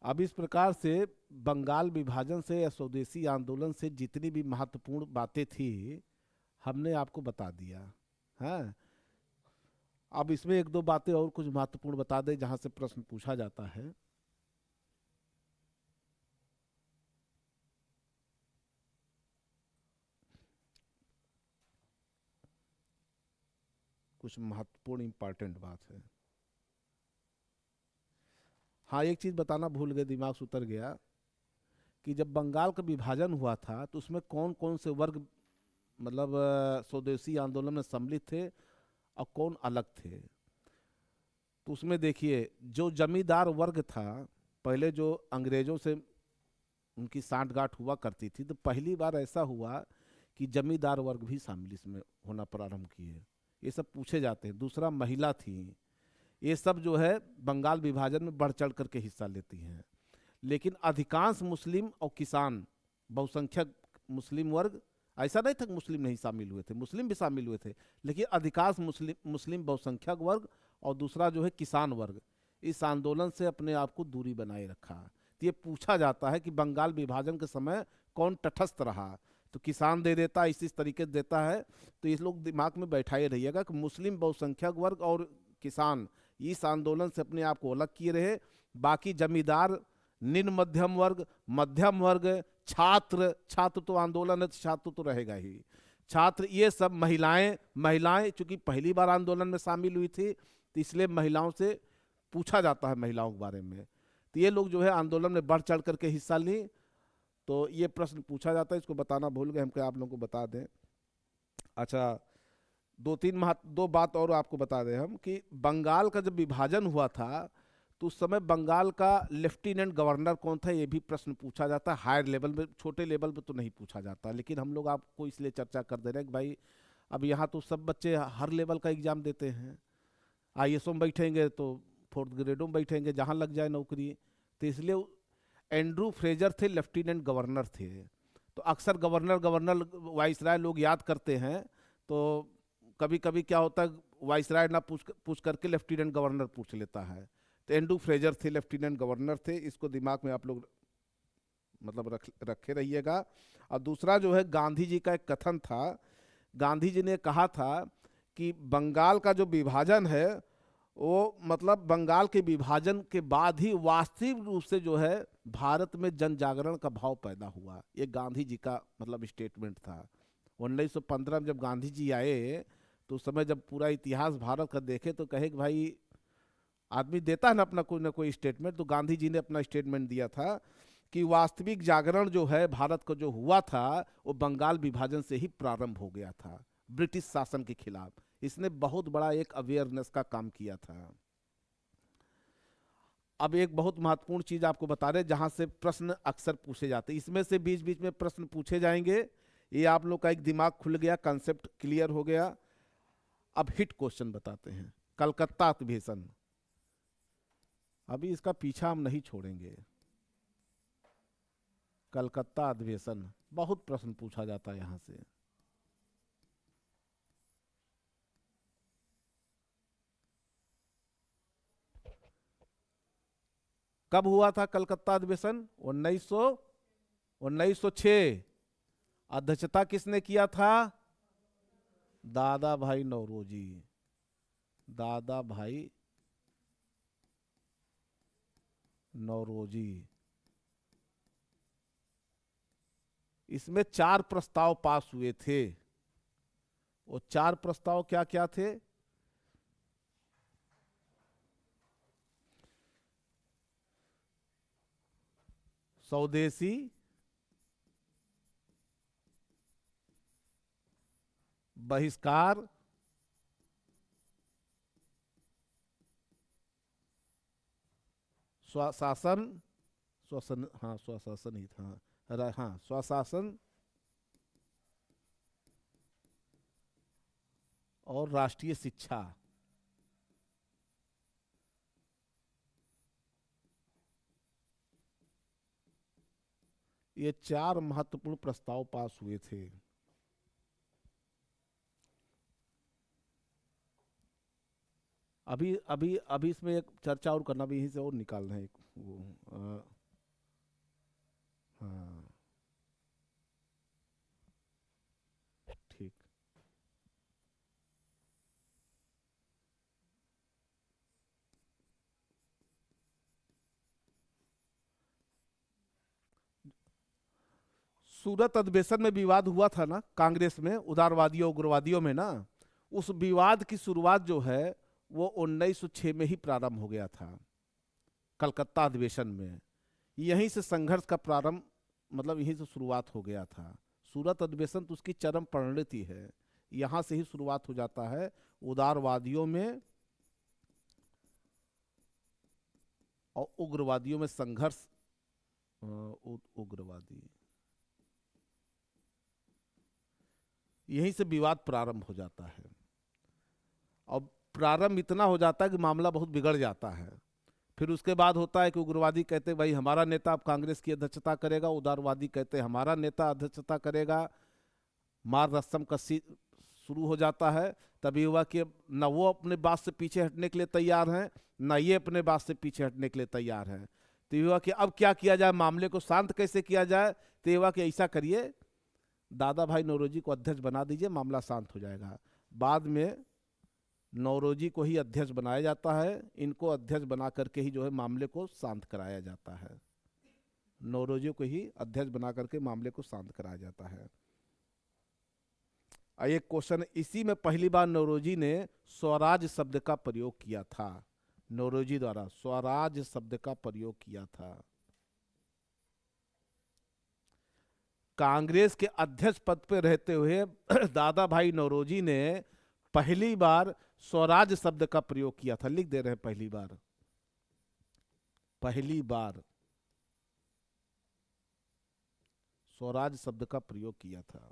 अब इस प्रकार से बंगाल विभाजन से या स्वदेशी आंदोलन से जितनी भी महत्वपूर्ण बातें थी हमने आपको बता दिया है। अब इसमें एक दो बातें और कुछ महत्वपूर्ण बता दें जहां से प्रश्न पूछा जाता है। कुछ महत्वपूर्ण इंपॉर्टेंट बात है। हाँ, एक चीज बताना भूल गए, दिमाग से उतर गया, कि जब बंगाल का विभाजन हुआ था तो उसमें कौन कौन से वर्ग, मतलब स्वदेशी आंदोलन में सम्मिलित थे और कौन अलग थे। तो उसमें देखिए, जो जमींदार वर्ग था, पहले जो अंग्रेजों से उनकी सांठगांठ हुआ करती थी, तो पहली बार ऐसा हुआ कि जमींदार वर्ग भी शामिल इसमें होना प्रारंभ किए। ये सब पूछे जाते हैं। दूसरा, महिला थी। ये सब जो है बंगाल विभाजन में बढ़ चढ़ करके हिस्सा लेती हैं। लेकिन अधिकांश मुस्लिम और किसान, बहुसंख्यक मुस्लिम वर्ग, ऐसा नहीं था कि मुस्लिम नहीं शामिल हुए थे, मुस्लिम भी शामिल हुए थे, लेकिन अधिकांश मुस्लिम बहुसंख्यक वर्ग और दूसरा जो है किसान वर्ग, इस आंदोलन से अपने आप को दूरी बनाए रखा। तो ये पूछा जाता है कि बंगाल विभाजन के समय कौन तटस्थ रहा। तो किसान दे देता है, इस तरीके से देता है। तो इस लोग दिमाग में बैठाए रहिएगा कि मुस्लिम बहुसंख्यक वर्ग और किसान इस आंदोलन से अपने आप को अलग किए रहे। बाकी जमींदार निम्न मध्यम वर्ग, मध्यम वर्ग, छात्र, छात्र तो आंदोलन है तो छात्र तो रहेगा ही, छात्र, ये सब, महिलाएं, महिलाएं चूंकि पहली बार आंदोलन में शामिल हुई थी तो इसलिए महिलाओं से पूछा जाता है महिलाओं के बारे में, तो ये लोग जो है आंदोलन में बढ़ चढ़ करके हिस्सा ली, तो ये प्रश्न पूछा जाता है, इसको बताना भूल गए हम, क्या आप लोगों को बता दें। अच्छा, दो बात और आपको बता दें हम कि बंगाल का जब विभाजन हुआ था तो उस समय बंगाल का लेफ्टिनेंट गवर्नर कौन था, ये भी प्रश्न पूछा जाता है, हायर लेवल में, छोटे लेवल पे तो नहीं पूछा जाता, लेकिन हम लोग आपको इसलिए चर्चा कर दे रहे हैं कि भाई अब यहाँ तो सब बच्चे हर लेवल का एग्जाम देते हैं, आईएसओ में बैठेंगे तो फोर्थ ग्रेडों में बैठेंगे, जहाँ लग जाए नौकरी, तो इसलिए एंड्रू फ्रेजर थे, लेफ्टिनेंट गवर्नर थे। तो अक्सर गवर्नर गवर्नर वाइसराय लोग याद करते हैं, तो कभी कभी क्या होता है वाइसराय ना पूछ करके लेफ्टिनेंट गवर्नर पूछ लेता है, तो एंड्रू फ्रेजर थे, लेफ्टिनेंट गवर्नर थे, इसको दिमाग में आप लोग मतलब रखे रहिएगा। और दूसरा जो है, गांधी जी का एक कथन था, गांधी जी ने कहा था कि बंगाल का जो विभाजन है वो मतलब बंगाल के विभाजन के बाद ही वास्तविक रूप से जो है भारत में जन जागरण का भाव पैदा हुआ, ये गांधी जी का मतलब स्टेटमेंट था। 1915 में जब गांधी जी आए तो उस समय जब पूरा इतिहास भारत का देखे तो कहे कि भाई आदमी देता है ना कोई स्टेटमेंट, तो गांधी जी ने अपना स्टेटमेंट दिया था कि वास्तविक जागरण जो है भारत का जो हुआ था वो बंगाल विभाजन से ही प्रारंभ हो गया था, ब्रिटिश शासन के खिलाफ। इसने बहुत बड़ा एक अवेयरनेस का काम किया था। अब एक बहुत महत्वपूर्ण चीज आपको बता रहे, जहां से प्रश्न अक्सर पूछे जाते हैं, इसमें से बीच बीच में प्रश्न पूछे जाएंगे, ये आप लोग का एक दिमाग खुल गया, कंसेप्ट क्लियर हो गया। अब हिट क्वेश्चन बताते हैं, कलकत्ता अधिवेशन, अभी इसका पीछा हम नहीं छोड़ेंगे। कलकत्ता अधिवेशन, बहुत प्रश्न पूछा जाता है यहां से। कब हुआ था कलकत्ता अधिवेशन? 1906। अध्यक्षता किसने किया था? दादा भाई नौरोजी, दादा भाई नौरोजी। इसमें 4 प्रस्ताव पास हुए थे, वो 4 प्रस्ताव क्या क्या थे? स्वदेशी, बहिष्कार, स्वशासन, स्वसन, हाँ स्वशासन ही था, हाँ स्वशासन और राष्ट्रीय शिक्षा। ये 4 महत्वपूर्ण प्रस्ताव पास हुए थे। अभी अभी अभी इसमें एक चर्चा और करना भी, यहीं से और निकालना है एक वो हाँ ठीक। सूरत अधिवेशन में विवाद हुआ था ना कांग्रेस में, उदारवादियों उग्रवादियों में ना, उस विवाद की शुरुआत जो है वो 1906 में ही प्रारंभ हो गया था, कलकत्ता अधिवेशन में। यहीं से संघर्ष का प्रारंभ, मतलब यहीं से शुरुआत हो गया था। सूरत अधिवेशन तो उसकी चरम परिणति है, यहां से ही शुरुआत हो जाता है उदारवादियों में और उग्रवादियों में संघर्ष। उग्रवादी, यहीं से विवाद प्रारंभ हो जाता है, और प्रारंभ इतना हो जाता है कि मामला बहुत बिगड़ जाता है। फिर उसके बाद होता है कि उग्रवादी कहते भाई हमारा नेता अब कांग्रेस की अध्यक्षता करेगा, उदारवादी कहते हमारा नेता अध्यक्षता करेगा, मार रस्म कसी शुरू हो जाता है। तभी हुआ कि न वो अपने बात से पीछे हटने के लिए तैयार हैं, न ये अपने बात से पीछे हटने के लिए तैयार हैं। तो ये हुआ कि अब क्या किया जाए, मामले को शांत कैसे किया जाए। तो ये हुआ कि ऐसा करिए, दादा भाई नौरोजी को अध्यक्ष बना दीजिए, मामला शांत हो जाएगा। बाद में नौरोजी को ही अध्यक्ष बनाया जाता है, इनको अध्यक्ष बना करके ही जो है मामले को शांत कराया जाता है। नौरोजी को ही अध्यक्ष बना करके मामले को शांत कराया जाता है। एक क्वेश्चन, इसी में पहली बार नौरोजी ने स्वराज शब्द का प्रयोग किया था। नौरोजी द्वारा स्वराज शब्द का प्रयोग किया था। कांग्रेस के अध्यक्ष पद पर रहते हुए दादा भाई नौरोजी ने पहली बार स्वराज शब्द का प्रयोग किया था। लिख दे रहे हैं पहली बार, पहली बार स्वराज शब्द का प्रयोग किया था।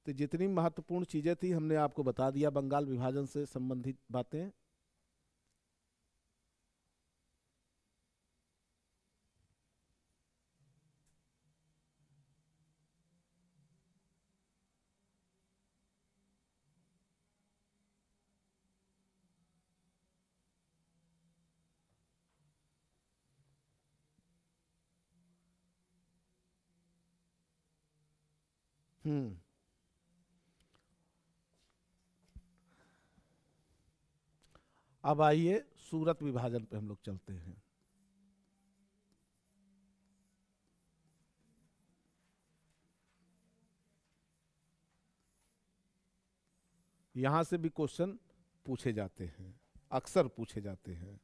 तो जितनी महत्वपूर्ण चीजें थी हमने आपको बता दिया बंगाल विभाजन से संबंधित बातें। हम्म अब आइए सूरत विभाजन पे हम लोग चलते हैं। यहां से भी क्वेश्चन पूछे जाते हैं, अक्सर पूछे जाते हैं।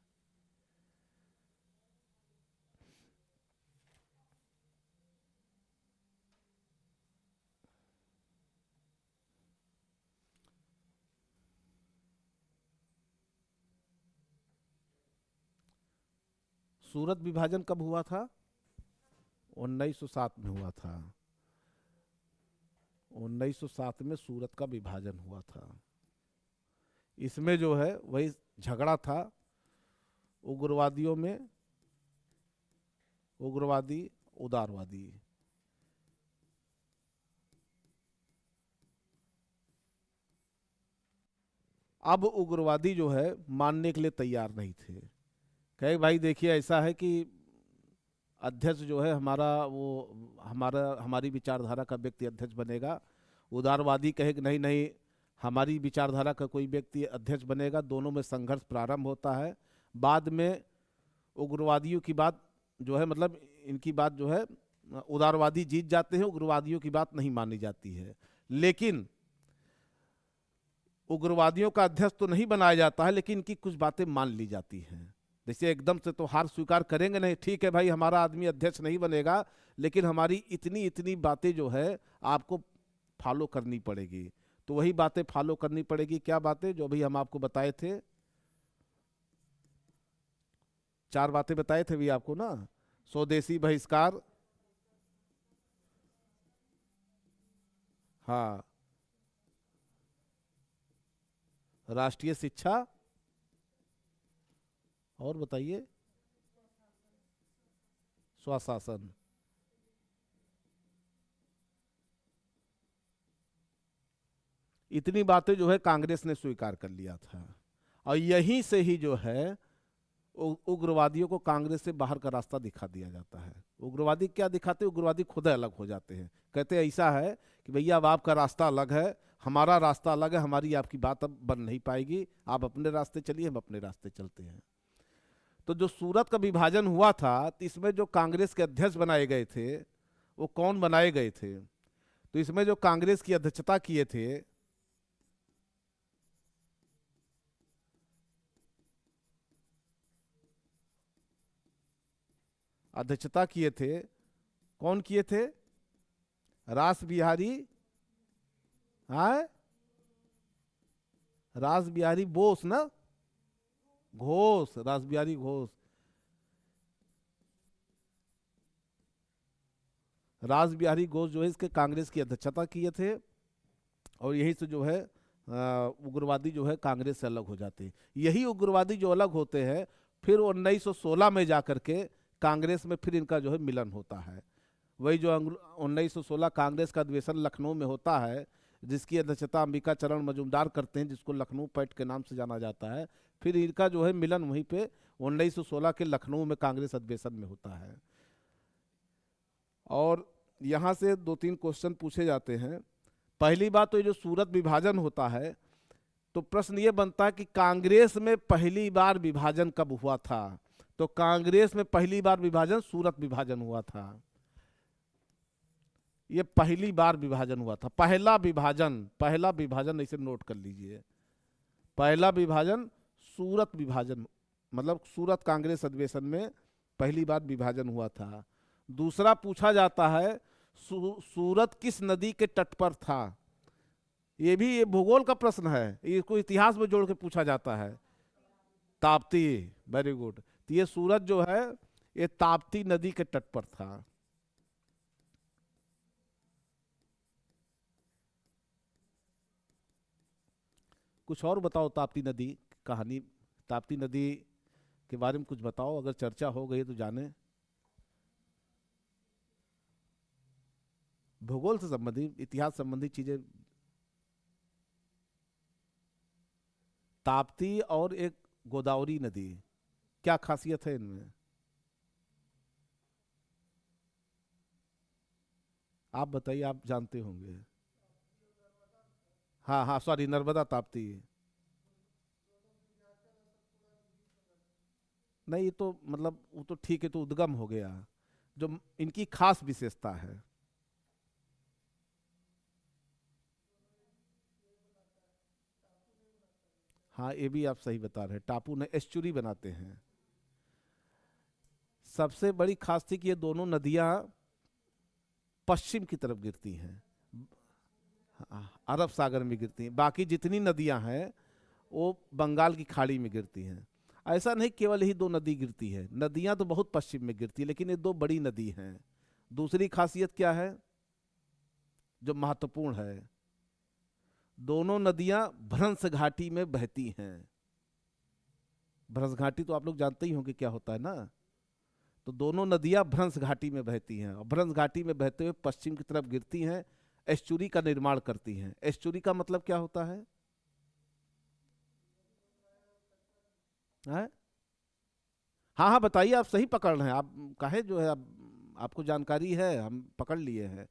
सूरत विभाजन कब हुआ था? 1907 में हुआ था। 1907 में सूरत का विभाजन हुआ था। इसमें जो है वही झगड़ा था उग्रवादियों में, उग्रवादी उदारवादी। अब उग्रवादी जो है मानने के लिए तैयार नहीं थे। कहे भाई देखिए ऐसा है कि अध्यक्ष जो है हमारा वो हमारी विचारधारा का व्यक्ति अध्यक्ष बनेगा। उदारवादी कहे कि नहीं नहीं, हमारी विचारधारा का कोई व्यक्ति अध्यक्ष बनेगा। दोनों में संघर्ष प्रारंभ होता है। बाद में उग्रवादियों की बात जो है, मतलब इनकी बात जो है, उदारवादी जीत जाते हैं, उग्रवादियों की बात नहीं मानी जाती है। लेकिन उग्रवादियों का अध्यक्ष तो नहीं बनाया जाता है, लेकिन इनकी कुछ बातें मान ली जाती हैं। जैसे एकदम से तो हार स्वीकार करेंगे नहीं, ठीक है भाई हमारा आदमी अध्यक्ष नहीं बनेगा, लेकिन हमारी इतनी इतनी बातें जो है आपको फॉलो करनी पड़ेगी। तो वही बातें फॉलो करनी पड़ेगी। क्या बातें? जो भी हम आपको बताए थे, 4 बातें बताए थे भी आपको ना। स्वदेशी बहिष्कार, हाँ, राष्ट्रीय शिक्षा, और बताइए, स्वशासन। इतनी बातें जो है कांग्रेस ने स्वीकार कर लिया था। और यहीं से ही जो है उग्रवादियों को कांग्रेस से बाहर का रास्ता दिखा दिया जाता है। उग्रवादी क्या दिखाते? उग्रवादी खुद अलग हो जाते हैं। कहते ऐसा है कि भैया अब आपका रास्ता अलग है, हमारा रास्ता अलग है, हमारी आपकी बात अब बन नहीं पाएगी, आप अपने रास्ते चलिए, हम अपने रास्ते चलते हैं। तो जो सूरत का विभाजन हुआ था, तो इसमें जो कांग्रेस के अध्यक्ष बनाए गए थे वो कौन बनाए गए थे? तो इसमें जो कांग्रेस की अध्यक्षता किए थे, अध्यक्षता किए थे, कौन किए थे? रास बिहारी, हाँ, रास बिहारी बोस ना, घोष, रास बिहारी घोष। रास बिहारी घोष जो है इसके कांग्रेस की अध्यक्षता किए थे। और यही से जो है उग्रवादी जो है कांग्रेस से अलग हो जाते हैं। यही उग्रवादी जो अलग होते हैं, फिर 1916 में जाकर के कांग्रेस में फिर इनका जो है मिलन होता है। वही जो 1916 कांग्रेस का अधिवेशन लखनऊ में होता है, जिसकी अध्यक्षता अंबिका चरण मजूमदार करते हैं, जिसको लखनऊ पैक्ट के नाम से जाना जाता है। फिर इनका जो है मिलन वहीं पे 1916 के लखनऊ में कांग्रेस अधिवेशन में होता है। और यहाँ से 2-3 क्वेश्चन पूछे जाते हैं। पहली बात तो ये जो सूरत विभाजन होता है, तो प्रश्न ये बनता है कि कांग्रेस में पहली बार विभाजन कब हुआ था? तो कांग्रेस में पहली बार विभाजन सूरत विभाजन हुआ था। ये पहली बार विभाजन हुआ था, पहला विभाजन ऐसे नोट कर लीजिए। पहला विभाजन सूरत विभाजन, मतलब सूरत कांग्रेस अधिवेशन में पहली बार विभाजन हुआ था। दूसरा पूछा जाता है सूरत किस नदी के तट पर था? ये भूगोल का प्रश्न है, इसको इतिहास में जोड़ के पूछा जाता है। Tapti, very good. तो ये सूरत जो है ये ताप्ती नदी के तट पर था। कुछ और बताओ ताप्ती नदी कहानी, ताप्ती नदी के बारे में कुछ बताओ, अगर चर्चा हो गई तो जाने। भूगोल से संबंधित, इतिहास संबंधी चीजें। ताप्ती और एक गोदावरी नदी, क्या खासियत है इनमें? आप बताइए, आप जानते होंगे। हाँ हाँ, सॉरी, नर्मदा ताप्ती। नहीं, ये तो मतलब वो तो ठीक है, तो उद्गम हो गया। जो इनकी खास विशेषता है। हाँ, ये भी आप सही बता रहे हैं, टापू ने एस्चुरी बनाते हैं। सबसे बड़ी खास थी कि ये दोनों नदियां पश्चिम की तरफ गिरती हैं, अरब सागर में गिरती हैं। बाकी जितनी नदियां हैं वो बंगाल की खाड़ी में गिरती हैं। ऐसा नहीं केवल ही दो नदी गिरती है, नदियां तो बहुत पश्चिम में गिरती है, लेकिन ये दो बड़ी नदी हैं। दूसरी खासियत क्या है जो महत्वपूर्ण है? दोनों नदियां भ्रंश घाटी में बहती हैं। भ्रंश घाटी तो आप लोग जानते ही होंगे क्या होता है ना। तो दोनों नदियां भ्रंश घाटी में बहती हैं, और भ्रंश घाटी में बहते हुए पश्चिम की तरफ गिरती हैं, एस्चुरी का निर्माण करती हैं। एस्चुरी का मतलब क्या होता है? हैं? हाँ हाँ, बताइए, आप सही पकड़ रहे हैं, आप कहे जो है, आप आपको जानकारी है, हम पकड़ लिए हैं।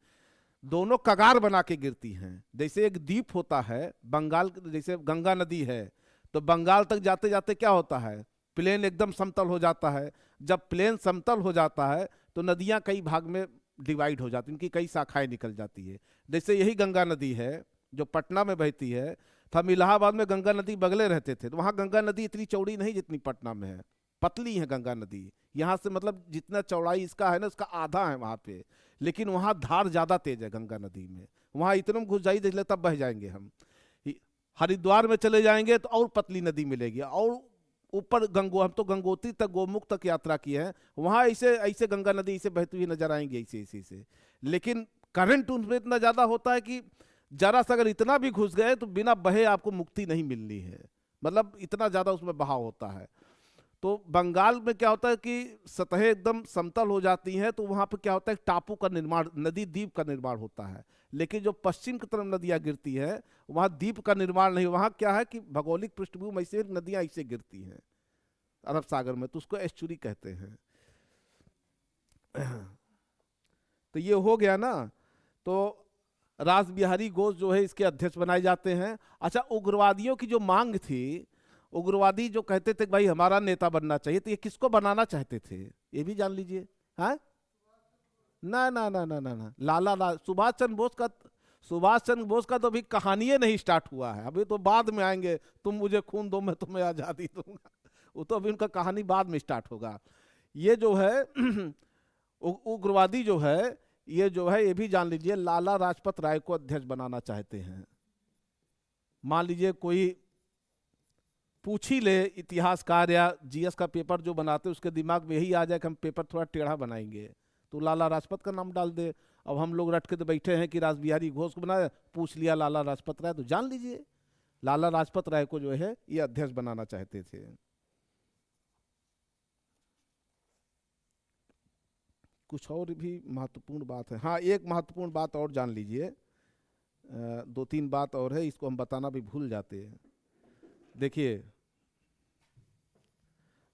दोनों कगार बना के गिरती हैं। जैसे एक द्वीप होता है बंगाल, जैसे गंगा नदी है, तो बंगाल तक जाते जाते क्या होता है, प्लेन एकदम समतल हो जाता है। जब प्लेन समतल हो जाता है तो नदियां कई भाग में डिवाइड हो जाती हैं, इनकी कई शाखाएं निकल जाती है। जैसे यही गंगा नदी है जो पटना में बहती है। तो हम इलाहाबाद में गंगा नदी बगले रहते थे, तो वहाँ गंगा नदी इतनी चौड़ी नहीं जितनी पटना में है, पतली है गंगा नदी। यहाँ से मतलब जितना चौड़ाई इसका है ना, उसका आधा है वहाँ पे। लेकिन वहाँ धार ज्यादा तेज है गंगा नदी में, वहाँ इतने में घुस जाइए देख ले तब बह जाएंगे हम। हरिद्वार में चले जाएंगे तो और पतली नदी मिलेगी, और ऊपर हम तो गंगोत्री तक, गोमुख तक यात्रा की है, वहाँ ऐसे ऐसे गंगा नदी ऐसे बहती हुई नजर आएंगी, ऐसे ऐसे ऐसे। लेकिन करंट उनमें इतना ज्यादा होता है कि जरा सा अगर इतना भी घुस गए तो बिना बहे आपको मुक्ति नहीं मिलनी है, मतलब इतना ज्यादा उसमें बहाव होता है। तो बंगाल में क्या होता है कि सतहें एकदम समतल हो जाती हैं, तो वहां पर क्या होता है, टापू का निर्माण, नदी द्वीप का निर्माण होता है। लेकिन जो पश्चिम की तरफ नदियां गिरती है वहां द्वीप का निर्माण नहीं, वहां क्या है कि भौगोलिक पृष्ठभूमि ऐसे नदियां ऐसे गिरती हैं अरब सागर में, तो उसको एस्चुरी कहते हैं। तो ये हो गया ना। तो रास बिहारी घोष जो है इसके अध्यक्ष बनाए जाते हैं। अच्छा, उग्रवादियों की जो मांग थी, उग्रवादी जो कहते थे कि भाई हमारा नेता बनना चाहिए, तो ये किसको बनाना चाहते थे ये भी जान लीजिए। हाँ, ना ना ना ना ना ना, सुभाष चंद्र बोस का, सुभाष चंद्र बोस का तो अभी कहानी नहीं स्टार्ट हुआ है, अभी तो बाद में आएंगे, तुम मुझे खून दो मैं तुम्हें आजादी दूंगा। वो तो अभी उनका कहानी बाद में स्टार्ट होगा। ये जो है उग्रवादी जो है, ये जो है ये भी जान लीजिए लाला लाजपत राय को अध्यक्ष बनाना चाहते हैं। मान लीजिए कोई पूछ ही ले, इतिहासकार या जीएस का पेपर जो बनाते हैं उसके दिमाग में यही आ जाए कि हम पेपर थोड़ा टेढ़ा बनाएंगे, तो लाला लाजपत का नाम डाल दे। अब हम लोग रट के तो बैठे हैं कि रास बिहारी घोष को बनाया, पूछ लिया लाला लाजपत राय, तो जान लीजिए लाला लाजपत राय को जो है ये अध्यक्ष बनाना चाहते थे। कुछ और भी महत्वपूर्ण बात है, हाँ एक महत्वपूर्ण बात और जान लीजिए, दो तीन बात और है, इसको हम बताना भी भूल जाते हैं। देखिए,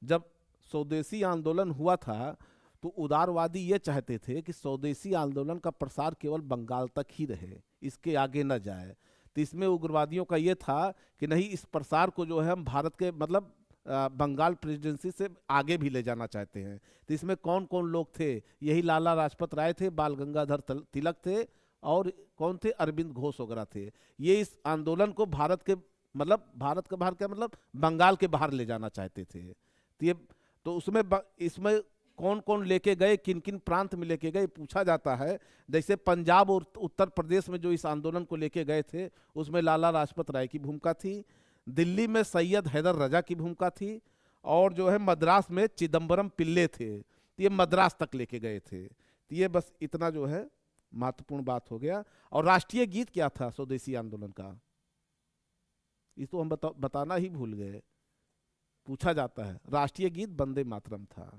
जब स्वदेशी आंदोलन हुआ था तो उदारवादी ये चाहते थे कि स्वदेशी आंदोलन का प्रसार केवल बंगाल तक ही रहे, इसके आगे न जाए। तो इसमें उग्रवादियों का ये था कि नहीं, इस प्रसार को जो है हम भारत के मतलब बंगाल प्रेसिडेंसी से आगे भी ले जाना चाहते हैं। तो इसमें कौन कौन लोग थे? यही लाला लाजपत राय थे, बाल गंगाधर तिलक थे, और कौन थे? अरविंद घोष वगैरह थे। ये इस आंदोलन को भारत के मतलब भारत के बाहर क्या मतलब बंगाल के बाहर ले जाना चाहते थे। तो ये तो उसमें इसमें कौन कौन लेके गए, किन किन प्रांत में लेके गए पूछा जाता है। जैसे पंजाब और उत्तर प्रदेश में जो इस आंदोलन को लेके गए थे, उसमें लाला लाजपत राय की भूमिका थी। दिल्ली में सैयद हैदर रजा की भूमिका थी, और जो है मद्रास में चिदम्बरम पिल्ले थे। तो ये मद्रास तक लेके गए थे। तो ये बस इतना जो है महत्वपूर्ण बात हो गया। और राष्ट्रीय गीत क्या था स्वदेशी आंदोलन का? ये तो हम बताना ही भूल गए, पूछा जाता है। राष्ट्रीय गीत वंदे मातरम था।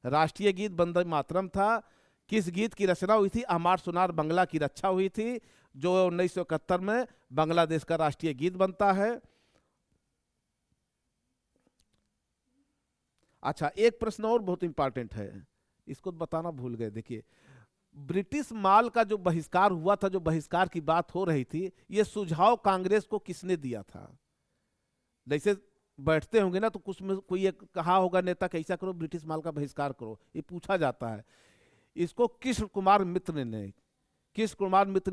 राष्ट्रीय गीत वंदे मातरम था। किस गीत की रचना हुई थी? अमार सुनार बंगला की रक्षा हुई थी, जो 1971 में बांग्लादेश का राष्ट्रीय गीत बनता है। अच्छा, एक प्रश्न और बहुत इंपॉर्टेंट है, इसको बताना भूल गए। देखिए, ब्रिटिश माल का जो बहिष्कार हुआ था, जो बहिष्कार की बात हो रही थी, ये सुझाव कांग्रेस को किसने दिया था? जैसे बैठते होंगे ना, तो कुछ में कोई एक कहा होगा नेता कि ऐसा करो, ब्रिटिश माल का बहिष्कार करो, ये पूछा जाता है। इसको कृष्ण कुमार मित्र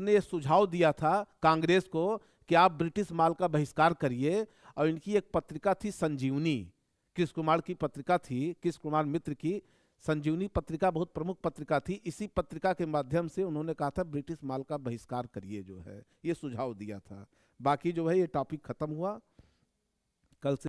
ने ये सुझाव दिया था कांग्रेस को कि आप ब्रिटिश माल का बहिष्कार करिए। और इनकी एक पत्रिका थी संजीवनी, कृष्ण कुमार की पत्रिका थी, कृष्ण कुमार मित्र की संजीवनी पत्रिका बहुत प्रमुख पत्रिका थी। इसी पत्रिका के माध्यम से उन्होंने कहा था ब्रिटिश माल का बहिष्कार करिए, जो है ये सुझाव दिया था। बाकी जो है ये टॉपिक खत्म हुआ। कल से